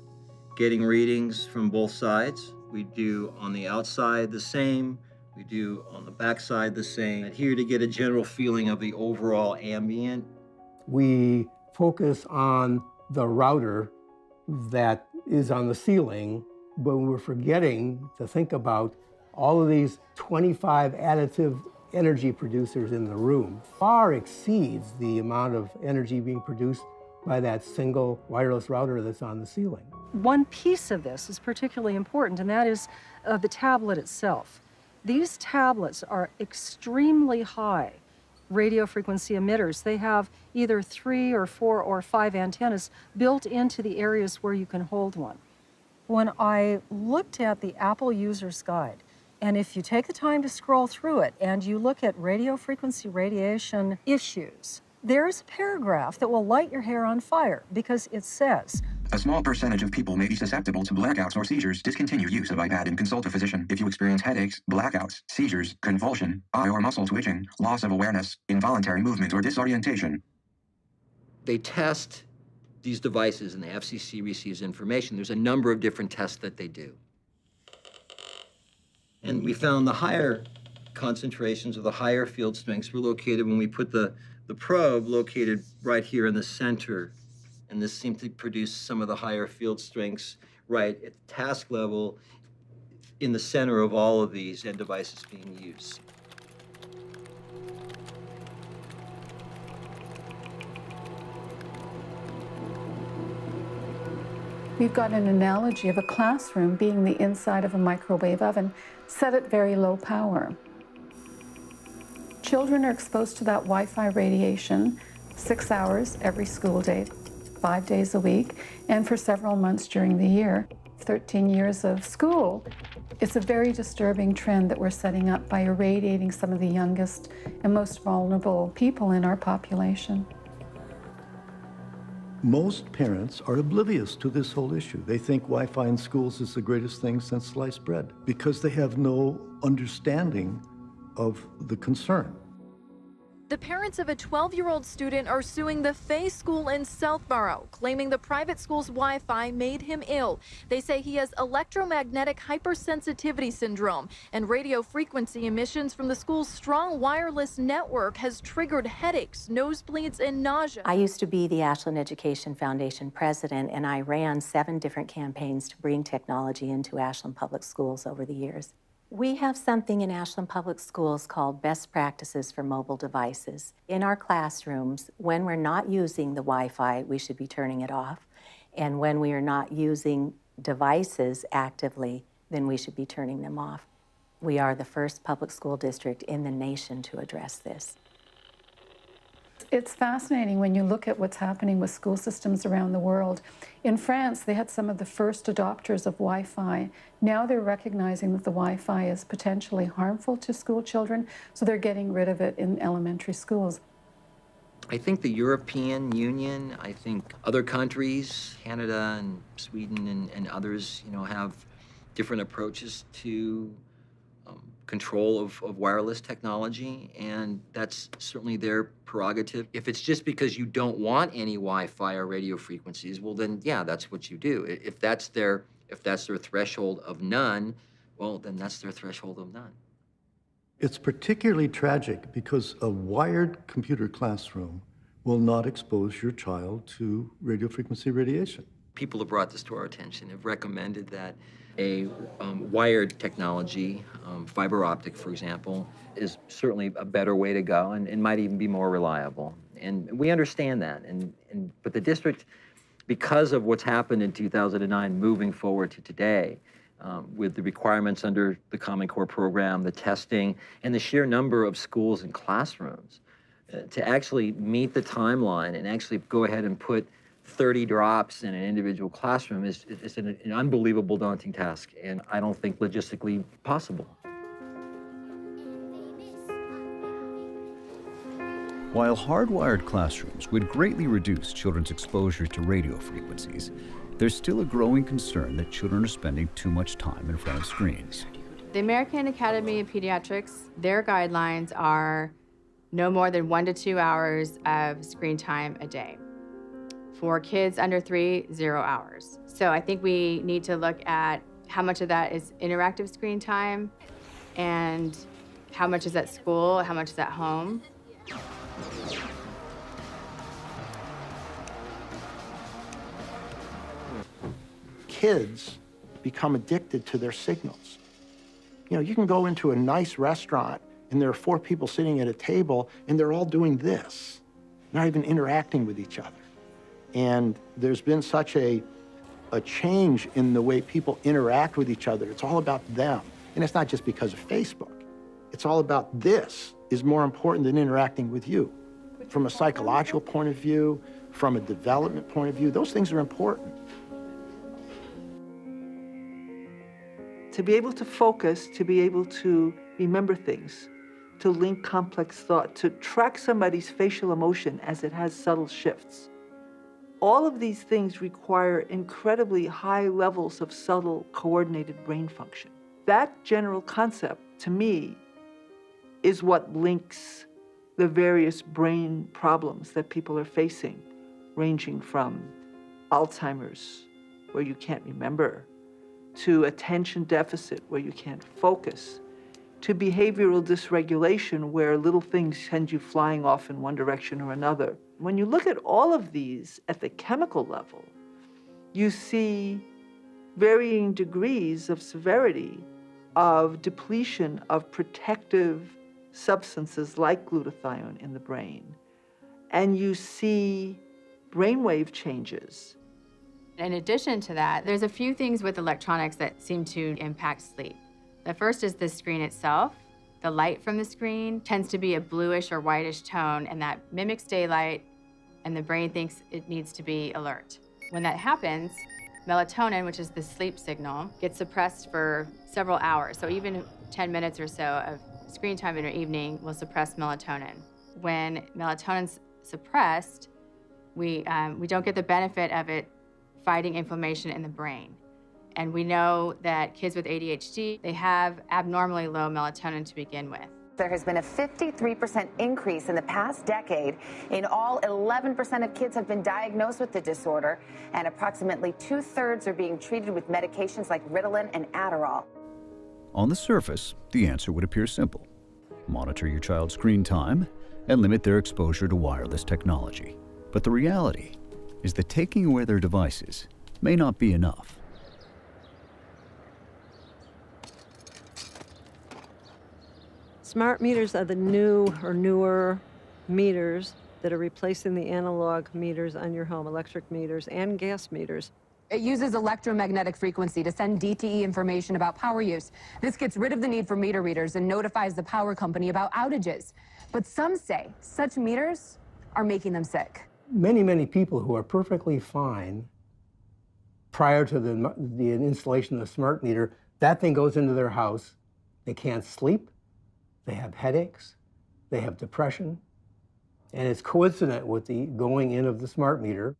getting readings from both sides. We do on the outside the same, we do on the backside the same. And here to get a general feeling of the overall ambient. We focus on the router that is on the ceiling, but we're forgetting to think about all of these 25 additive energy producers in the room. Far exceeds the amount of energy being produced by that single wireless router that's on the ceiling. One piece of this is particularly important, and that is the tablet itself. These tablets are extremely high radio frequency emitters. They have either 3 or 4 or 5 antennas built into the areas where you can hold one. When I looked at the Apple User's Guide, and if you take the time to scroll through it and you look at radio frequency radiation issues, there is a paragraph that will light your hair on fire because it says, a small percentage of people may be susceptible to blackouts or seizures. Discontinue use of iPad and consult a physician if you experience headaches, blackouts, seizures, convulsion, eye or muscle twitching, loss of awareness, involuntary movement, or disorientation. They test these devices and the FCC receives information. There's a number of different tests that they do. And we found the higher concentrations of the higher field strengths were located when we put the probe located right here in the center. And this seemed to produce some of the higher field strengths right at the task level in the center of all of these end devices being used. We've got an analogy of a classroom being the inside of a microwave oven, set at very low power. Children are exposed to that Wi-Fi radiation 6 hours every school day, 5 days a week, and for several months during the year. 13 years of school. It's a very disturbing trend that we're setting up by irradiating some of the youngest and most vulnerable people in our population. Most parents are oblivious to this whole issue. They think Wi-Fi in schools is the greatest thing since sliced bread because they have no understanding of the concern. The parents of a 12-year-old student are suing the Fay School in Southborough, claiming the private school's Wi-Fi made him ill. They say he has electromagnetic hypersensitivity syndrome, and radio frequency emissions from the school's strong wireless network has triggered headaches, nosebleeds, and nausea. I used to be the Ashland Education Foundation president, and I ran 7 different campaigns to bring technology into Ashland Public Schools over the years. We have something in Ashland Public Schools called Best Practices for Mobile Devices. In our classrooms, when we're not using the Wi-Fi, we should be turning it off. And when we are not using devices actively, then we should be turning them off. We are the first public school district in the nation to address this. It's fascinating when you look at what's happening with school systems around the world. In France, they had some of the first adopters of Wi-Fi. Now they're recognizing that the Wi-Fi is potentially harmful to school children, so they're getting rid of it in elementary schools. I think the European Union, I think other countries, Canada and Sweden and others, have different approaches to control of wireless technology, and that's certainly their prerogative. If it's just because you don't want any Wi-Fi or radio frequencies, well then, yeah, that's what you do. If that's their threshold of none, well, then that's their threshold of none. It's particularly tragic because a wired computer classroom will not expose your child to radio frequency radiation. People have brought this to our attention, have recommended that a wired technology, fiber optic, for example, is certainly a better way to go and might even be more reliable. And we understand that. But the district, because of what's happened in 2009 moving forward to today, with the requirements under the Common Core program, the testing, and the sheer number of schools and classrooms, to actually meet the timeline and actually go ahead and put 30 drops in an individual classroom is an unbelievable daunting task, and I don't think logistically possible. While hardwired classrooms would greatly reduce children's exposure to radio frequencies, there's still a growing concern that children are spending too much time in front of screens. The American Academy of Pediatrics, their guidelines are no more than 1 to 2 hours of screen time a day. For kids under 3, 0 hours. So I think we need to look at how much of that is interactive screen time and how much is at school, how much is at home. Kids become addicted to their signals. You can go into a nice restaurant and there are 4 people sitting at a table and they're all doing this, not even interacting with each other. And there's been such a change in the way people interact with each other. It's all about them. And it's not just because of Facebook. It's all about this is more important than interacting with you. From a psychological point of view, from a development point of view, those things are important. To be able to focus, to be able to remember things, to link complex thought, to track somebody's facial emotion as it has subtle shifts. All of these things require incredibly high levels of subtle, coordinated brain function. That general concept, to me, is what links the various brain problems that people are facing, ranging from Alzheimer's, where you can't remember, to attention deficit, where you can't focus, to behavioral dysregulation, where little things send you flying off in one direction or another. When you look at all of these at the chemical level, you see varying degrees of severity of depletion of protective substances like glutathione in the brain. And you see brainwave changes. In addition to that, there's a few things with electronics that seem to impact sleep. The first is the screen itself. The light from the screen tends to be a bluish or whitish tone, and that mimics daylight, and the brain thinks it needs to be alert. When that happens, melatonin, which is the sleep signal, gets suppressed for several hours. So even 10 minutes or so of screen time in your evening will suppress melatonin. When melatonin's suppressed, we don't get the benefit of it fighting inflammation in the brain. And we know that kids with ADHD, they have abnormally low melatonin to begin with. There has been a 53% increase in the past decade. In all, 11% of kids have been diagnosed with the disorder, and approximately 2/3 are being treated with medications like Ritalin and Adderall. On the surface, the answer would appear simple. Monitor your child's screen time and limit their exposure to wireless technology. But the reality is that taking away their devices may not be enough. Smart meters are the new or newer meters that are replacing the analog meters on your home, electric meters and gas meters. It uses electromagnetic frequency to send DTE information about power use. This gets rid of the need for meter readers and notifies the power company about outages. But some say such meters are making them sick. Many people who are perfectly fine prior to the installation of the smart meter, that thing goes into their house. They can't sleep, they have headaches, they have depression, and it's coincident with the going in of the smart meter.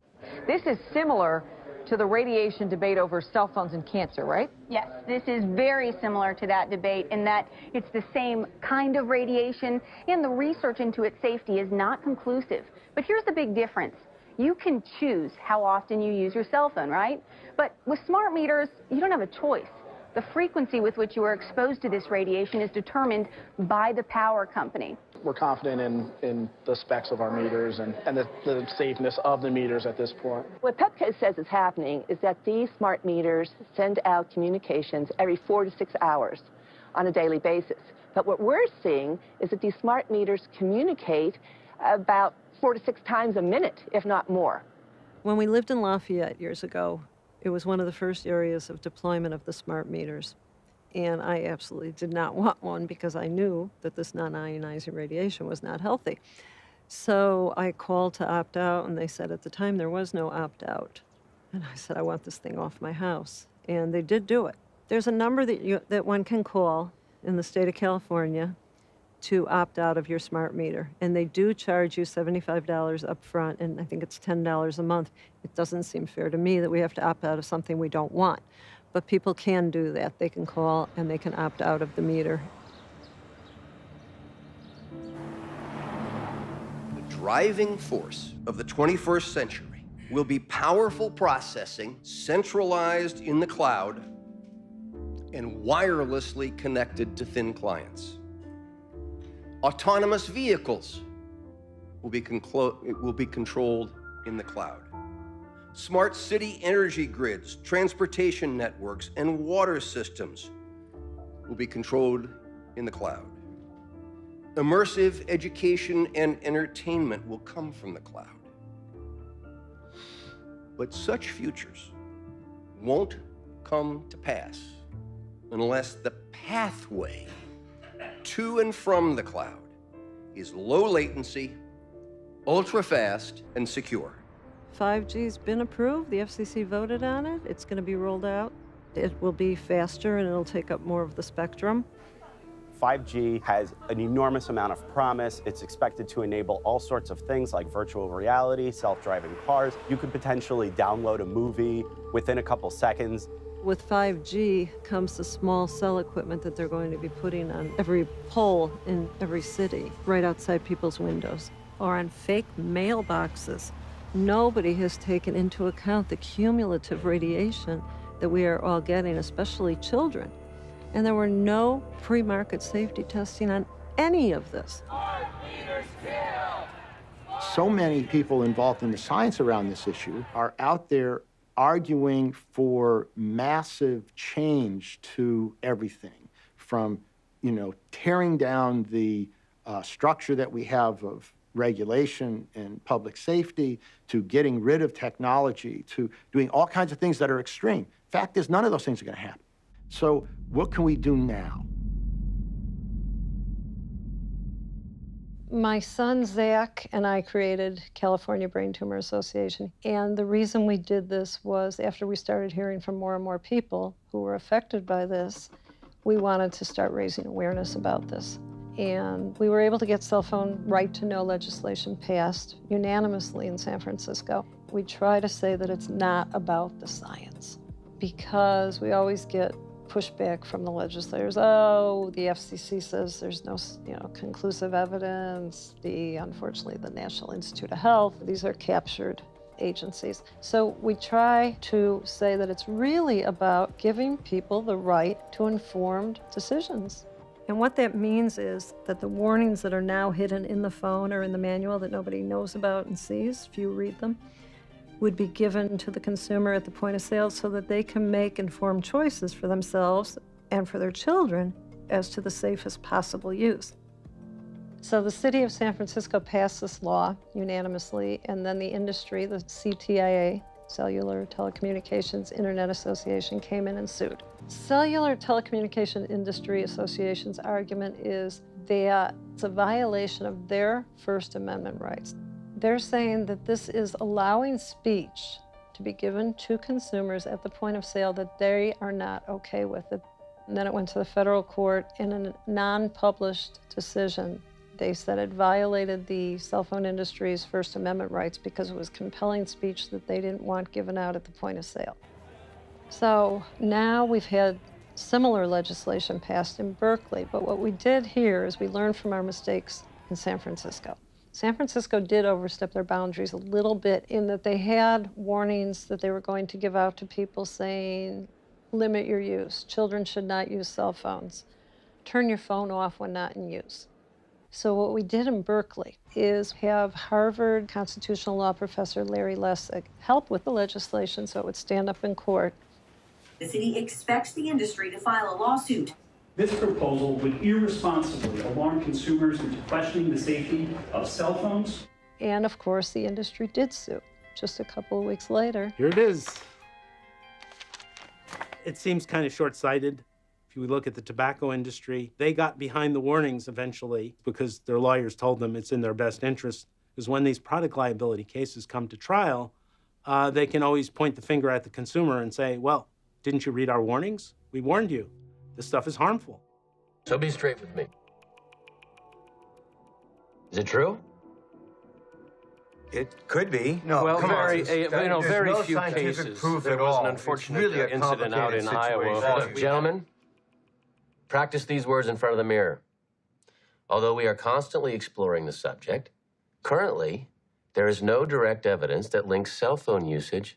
This is similar to the radiation debate over cell phones and cancer, right? Yes, this is very similar to that debate in that it's the same kind of radiation, and the research into its safety is not conclusive. But here's the big difference. You can choose how often you use your cell phone, right? But with smart meters, you don't have a choice. The frequency with which you are exposed to this radiation is determined by the power company. We're confident in the specs of our meters and the safeness of the meters at this point. What Pepco says is happening is that these smart meters send out communications every 4 to 6 hours on a daily basis. But what we're seeing is that these smart meters communicate about 4 to 6 times a minute, if not more. When we lived in Lafayette years ago, it was one of the first areas of deployment of the smart meters. And I absolutely did not want one because I knew that this non-ionizing radiation was not healthy. So I called to opt out, and they said at the time there was no opt out. And I said, I want this thing off my house. And they did do it. There's a number that one can call in the state of California to opt out of your smart meter. And they do charge you $75 up front, and I think it's $10 a month. It doesn't seem fair to me that we have to opt out of something we don't want. But people can do that. They can call and they can opt out of the meter. The driving force of the 21st century will be powerful processing centralized in the cloud and wirelessly connected to thin clients. Autonomous vehicles will be controlled in the cloud. Smart city energy grids, transportation networks, and water systems will be controlled in the cloud. Immersive education and entertainment will come from the cloud. But such futures won't come to pass unless the pathway to and from the cloud is low latency, ultra fast, and secure. 5G's been approved. The FCC voted on it. It's going to be rolled out. It will be faster and it'll take up more of the spectrum. 5G has an enormous amount of promise. It's expected to enable all sorts of things like virtual reality, self-driving cars. You could potentially download a movie within a couple seconds. With 5G comes the small cell equipment that they're going to be putting on every pole in every city, right outside people's windows, or on fake mailboxes. Nobody has taken into account the cumulative radiation that we are all getting, especially children. And there were no pre-market safety testing on any of this. So many people involved in the science around this issue are out there arguing for massive change to everything, from, tearing down the structure that we have of regulation and public safety, to getting rid of technology, to doing all kinds of things that are extreme. Fact is, none of those things are going to happen. So what can we do now? My son, Zach, and I created California Brain Tumor Association. And the reason we did this was after we started hearing from more and more people who were affected by this, we wanted to start raising awareness about this. And we were able to get cell phone right-to-know legislation passed unanimously in San Francisco. We try to say that it's not about the science, because we always get pushback from the legislators. Oh, the FCC says there's no, conclusive evidence. Unfortunately, the National Institute of Health, these are captured agencies. So we try to say that it's really about giving people the right to informed decisions. And what that means is that the warnings that are now hidden in the phone or in the manual that nobody knows about and sees, if you read them, would be given to the consumer at the point of sale so that they can make informed choices for themselves and for their children as to the safest possible use. So the city of San Francisco passed this law unanimously, and then the industry, the CTIA, Cellular Telecommunications Internet Association, came in and sued. Cellular Telecommunication Industry Association's argument is that it's a violation of their First Amendment rights. They're saying that this is allowing speech to be given to consumers at the point of sale that they are not okay with it. And then it went to the federal court in a non-published decision. They said it violated the cell phone industry's First Amendment rights because it was compelling speech that they didn't want given out at the point of sale. So now we've had similar legislation passed in Berkeley, but what we did here is we learned from our mistakes in San Francisco. San Francisco did overstep their boundaries a little bit in that they had warnings that they were going to give out to people saying, limit your use, children should not use cell phones, turn your phone off when not in use. So what we did in Berkeley is have Harvard constitutional law professor Larry Lessig help with the legislation so it would stand up in court. The city expects the industry to file a lawsuit. This proposal would irresponsibly alarm consumers into questioning the safety of cell phones. And of course, the industry did sue just a couple of weeks later. Here it is. It seems kind of short-sighted. If you look at the tobacco industry, they got behind the warnings eventually because their lawyers told them it's in their best interest. Because when these product liability cases come to trial, they can always point the finger at the consumer and say, well, didn't you read our warnings? We warned you. This stuff is harmful. So be straight with me. Is it true? It could be. No, well, come very, on. very no few scientific cases. Proof There at was all. an unfortunate It's really a incident out in complicated Iowa. situation. Gentlemen, practice these words in front of the mirror. Although we are constantly exploring the subject, currently, there is no direct evidence that links cell phone usage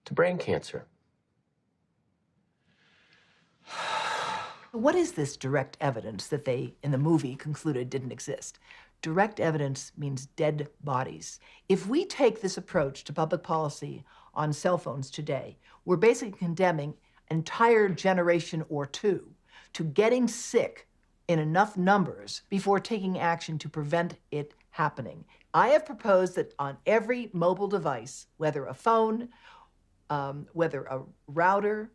to brain cancer. What is this direct evidence that they, in the movie, concluded didn't exist? Direct evidence means dead bodies. If we take this approach to public policy on cell phones today, we're basically condemning an entire generation or two to getting sick in enough numbers before taking action to prevent it happening. I have proposed that on every mobile device, whether a phone, whether a router,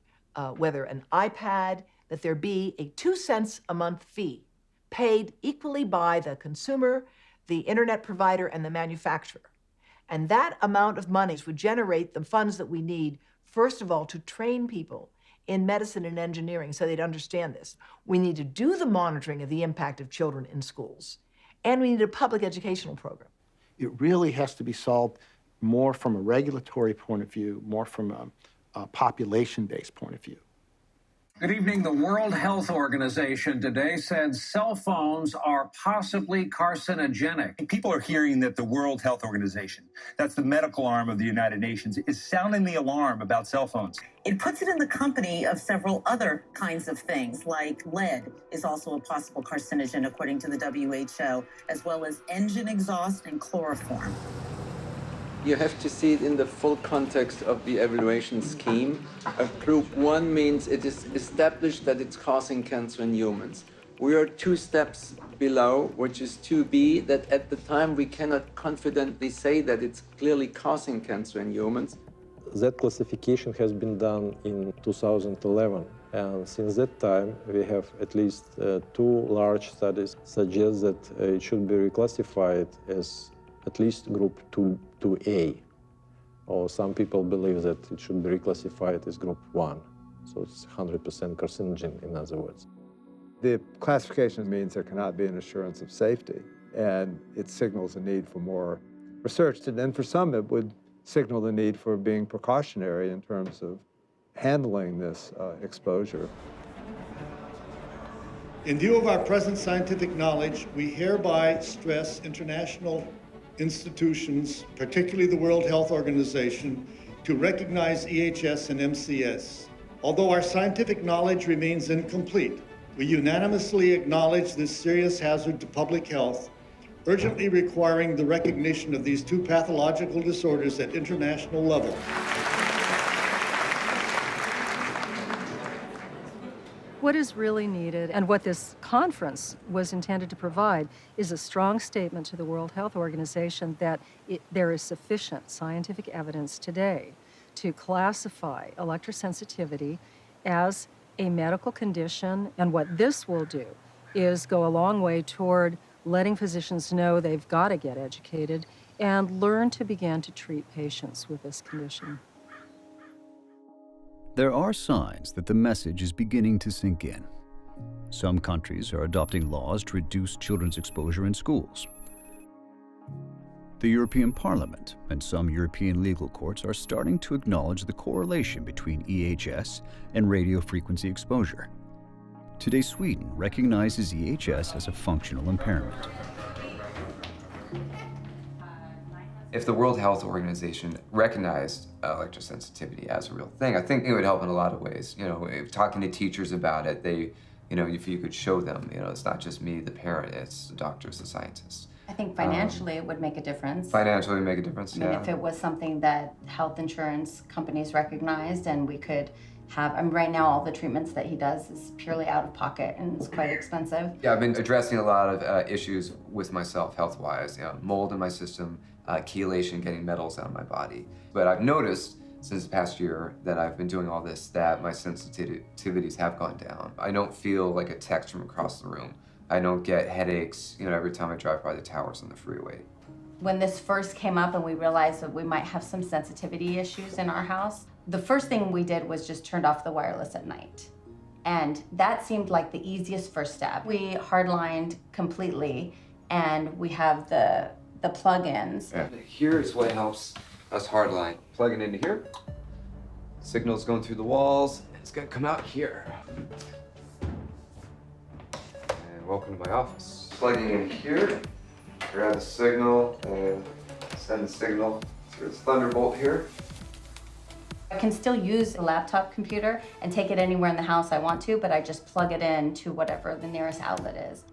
whether an iPad, that there be a 2 cents a month fee paid equally by the consumer, the internet provider, and the manufacturer. And that amount of money would generate the funds that we need, first of all, to train people in medicine and engineering so they'd understand this. We need to do the monitoring of the impact of children in schools, and we need a public educational program. It really has to be solved more from a regulatory point of view, more from a population-based point of view. Good evening. The World Health Organization today said cell phones are possibly carcinogenic. People are hearing that the World Health Organization, that's the medical arm of the United Nations, is sounding the alarm about cell phones. It puts it in the company of several other kinds of things, like lead is also a possible carcinogen, according to the WHO, as well as engine exhaust and chloroform. You have to see it in the full context of the evaluation scheme. Group 1 means it is established that it's causing cancer in humans. We are 2 steps below, which is 2B, that at the time we cannot confidently say that it's clearly causing cancer in humans. That classification has been done in 2011. And since that time, we have at least 2 large studies suggest that it should be reclassified as at least group 2A, or some people believe that it should be reclassified as group 1, so it's 100% carcinogen, in other words. The classification means there cannot be an assurance of safety, and it signals a need for more research. And then for some, it would signal the need for being precautionary in terms of handling this exposure. In view of our present scientific knowledge, we hereby stress international institutions, particularly the World Health Organization, to recognize EHS and MCS. Although our scientific knowledge remains incomplete, we unanimously acknowledge this serious hazard to public health, urgently requiring the recognition of these two pathological disorders at international level. What is really needed, and what this conference was intended to provide, is a strong statement to the World Health Organization that there is sufficient scientific evidence today to classify electrosensitivity as a medical condition, and what this will do is go a long way toward letting physicians know they've got to get educated and learn to begin to treat patients with this condition. There are signs that the message is beginning to sink in. Some countries are adopting laws to reduce children's exposure in schools. The European Parliament and some European legal courts are starting to acknowledge the correlation between EHS and radio frequency exposure. Today, Sweden recognizes EHS as a functional impairment. If the World Health Organization recognized electrosensitivity as a real thing, I think it would help in a lot of ways. You know, if talking to teachers about it, if you could show them, it's not just me, the parent, it's the doctors, the scientists. I think financially it would make a difference. Financially it would make a difference, I mean, if it was something that health insurance companies recognized and we could have, right now all the treatments that he does is purely out of pocket and it's quite expensive. Yeah, I've been addressing a lot of issues with myself health-wise, mold in my system, chelation, getting metals out of my body. But I've noticed since the past year that I've been doing all this that my sensitivities have gone down. I don't feel like a text from across the room. I don't get headaches, every time I drive by the towers on the freeway. When this first came up and we realized that we might have some sensitivity issues in our house, the first thing we did was just turned off the wireless at night. And that seemed like the easiest first step. We hardlined completely and we have the plug-ins. Yeah. Here's what helps us hardline. Plug it into here. Signal's going through the walls. It's gonna come out here. And welcome to my office. Plugging in here, grab the signal and send the signal through this Thunderbolt here. I can still use a laptop computer and take it anywhere in the house I want to, but I just plug it in to whatever the nearest outlet is.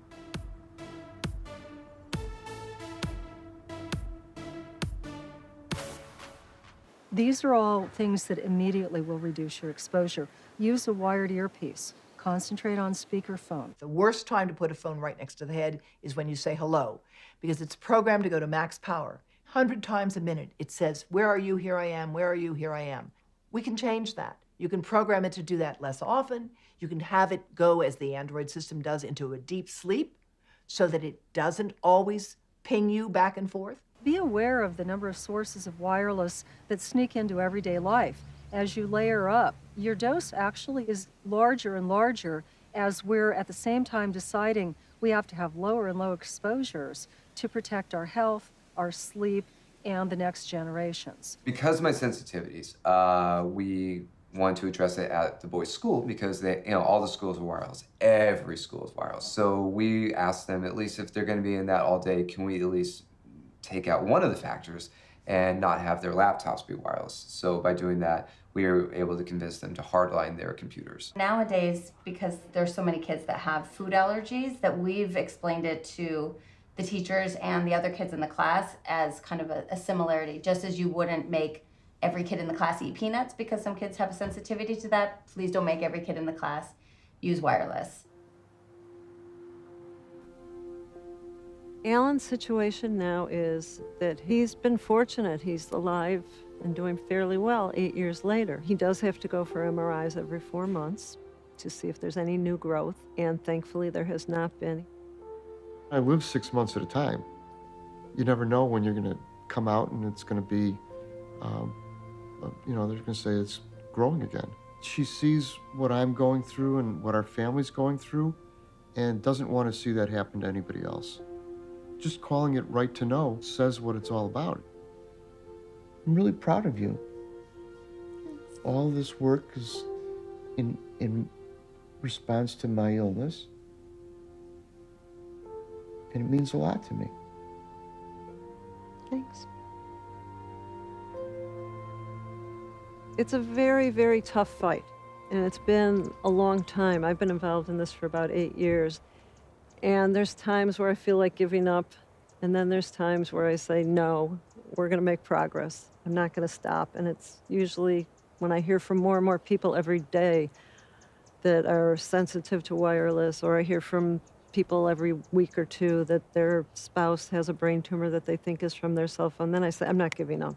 These are all things that immediately will reduce your exposure. Use a wired earpiece. Concentrate on speakerphone. The worst time to put a phone right next to the head is when you say hello, because it's programmed to go to max power. 100 times a minute, it says, where are you? Here I am. Where are you? Here I am. We can change that. You can program it to do that less often. You can have it go, as the Android system does, into a deep sleep so that it doesn't always ping you back and forth. Be aware of the number of sources of wireless that sneak into everyday life. As you layer up, your dose actually is larger and larger as we're at the same time deciding we have to have lower and lower exposures to protect our health, our sleep, and the next generations. Because of my sensitivities, we want to address it at the boys' school because all the schools are wireless. Every school is wireless. So we asked them, at least if they're going to be in that all day, can we at least take out one of the factors and not have their laptops be wireless? So by doing that, we were able to convince them to hardline their computers. Nowadays, because there's so many kids that have food allergies, that we've explained it to the teachers and the other kids in the class as kind of a similarity. Just as you wouldn't make every kid in the class eat peanuts because some kids have a sensitivity to that, please don't make every kid in the class use wireless. Alan's situation now is that he's been fortunate. He's alive and doing fairly well 8 years later. He does have to go for MRIs every 4 months to see if there's any new growth, and thankfully there has not been. I live 6 months at a time. You never know when you're going to come out and it's going to be, they're going to say it's growing again. She sees what I'm going through and what our family's going through and doesn't want to see that happen to anybody else. Just calling it Right to Know says what it's all about. I'm really proud of you. All this work is in response to my illness, and it means a lot to me. Thanks. It's a very, very tough fight, and it's been a long time. I've been involved in this for about 8 years, and there's times where I feel like giving up, and then there's times where I say, no, we're going to make progress. I'm not going to stop, and it's usually when I hear from more and more people every day that are sensitive to wireless, or I hear from people every week or two that their spouse has a brain tumor that they think is from their cell phone, then I say, I'm not giving up.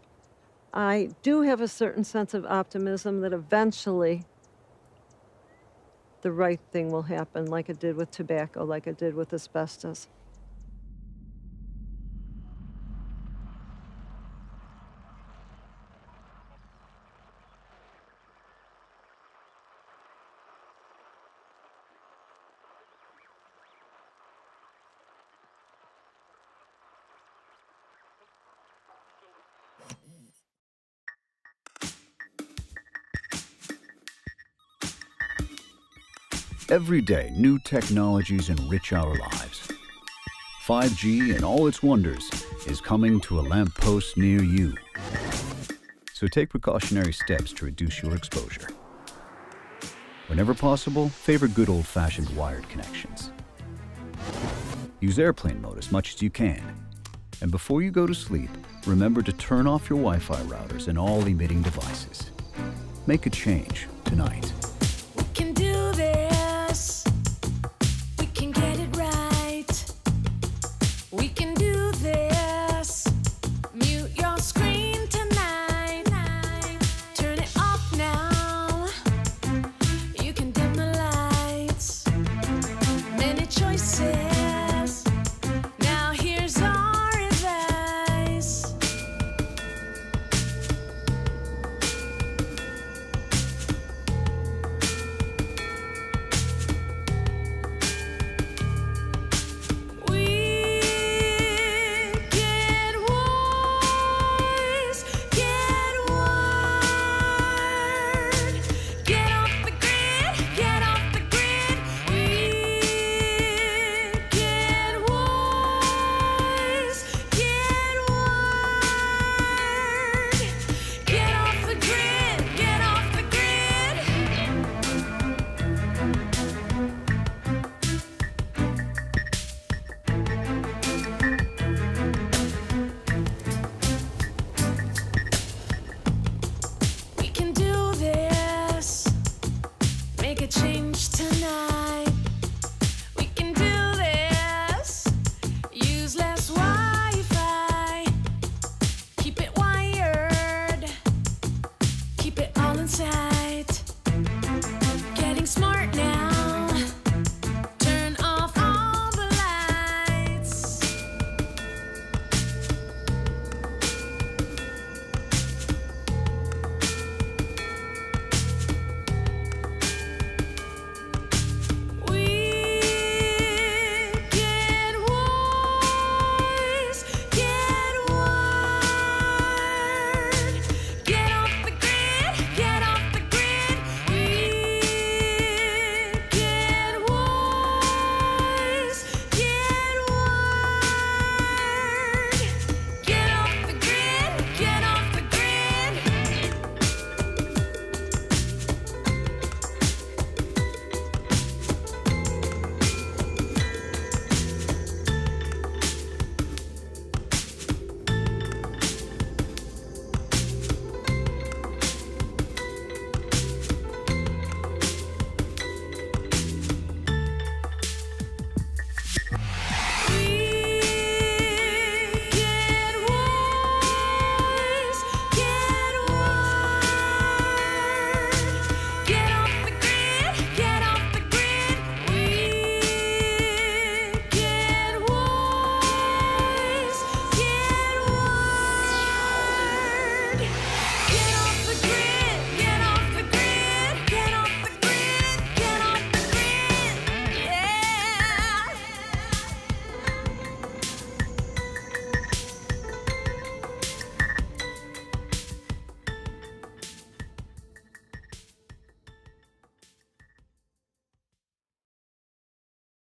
I do have a certain sense of optimism that eventually the right thing will happen, like it did with tobacco, like it did with asbestos. Every day, new technologies enrich our lives. 5G and all its wonders is coming to a lamppost near you. So take precautionary steps to reduce your exposure. Whenever possible, favor good old-fashioned wired connections. Use airplane mode as much as you can. And before you go to sleep, remember to turn off your Wi-Fi routers and all emitting devices. Make a change tonight.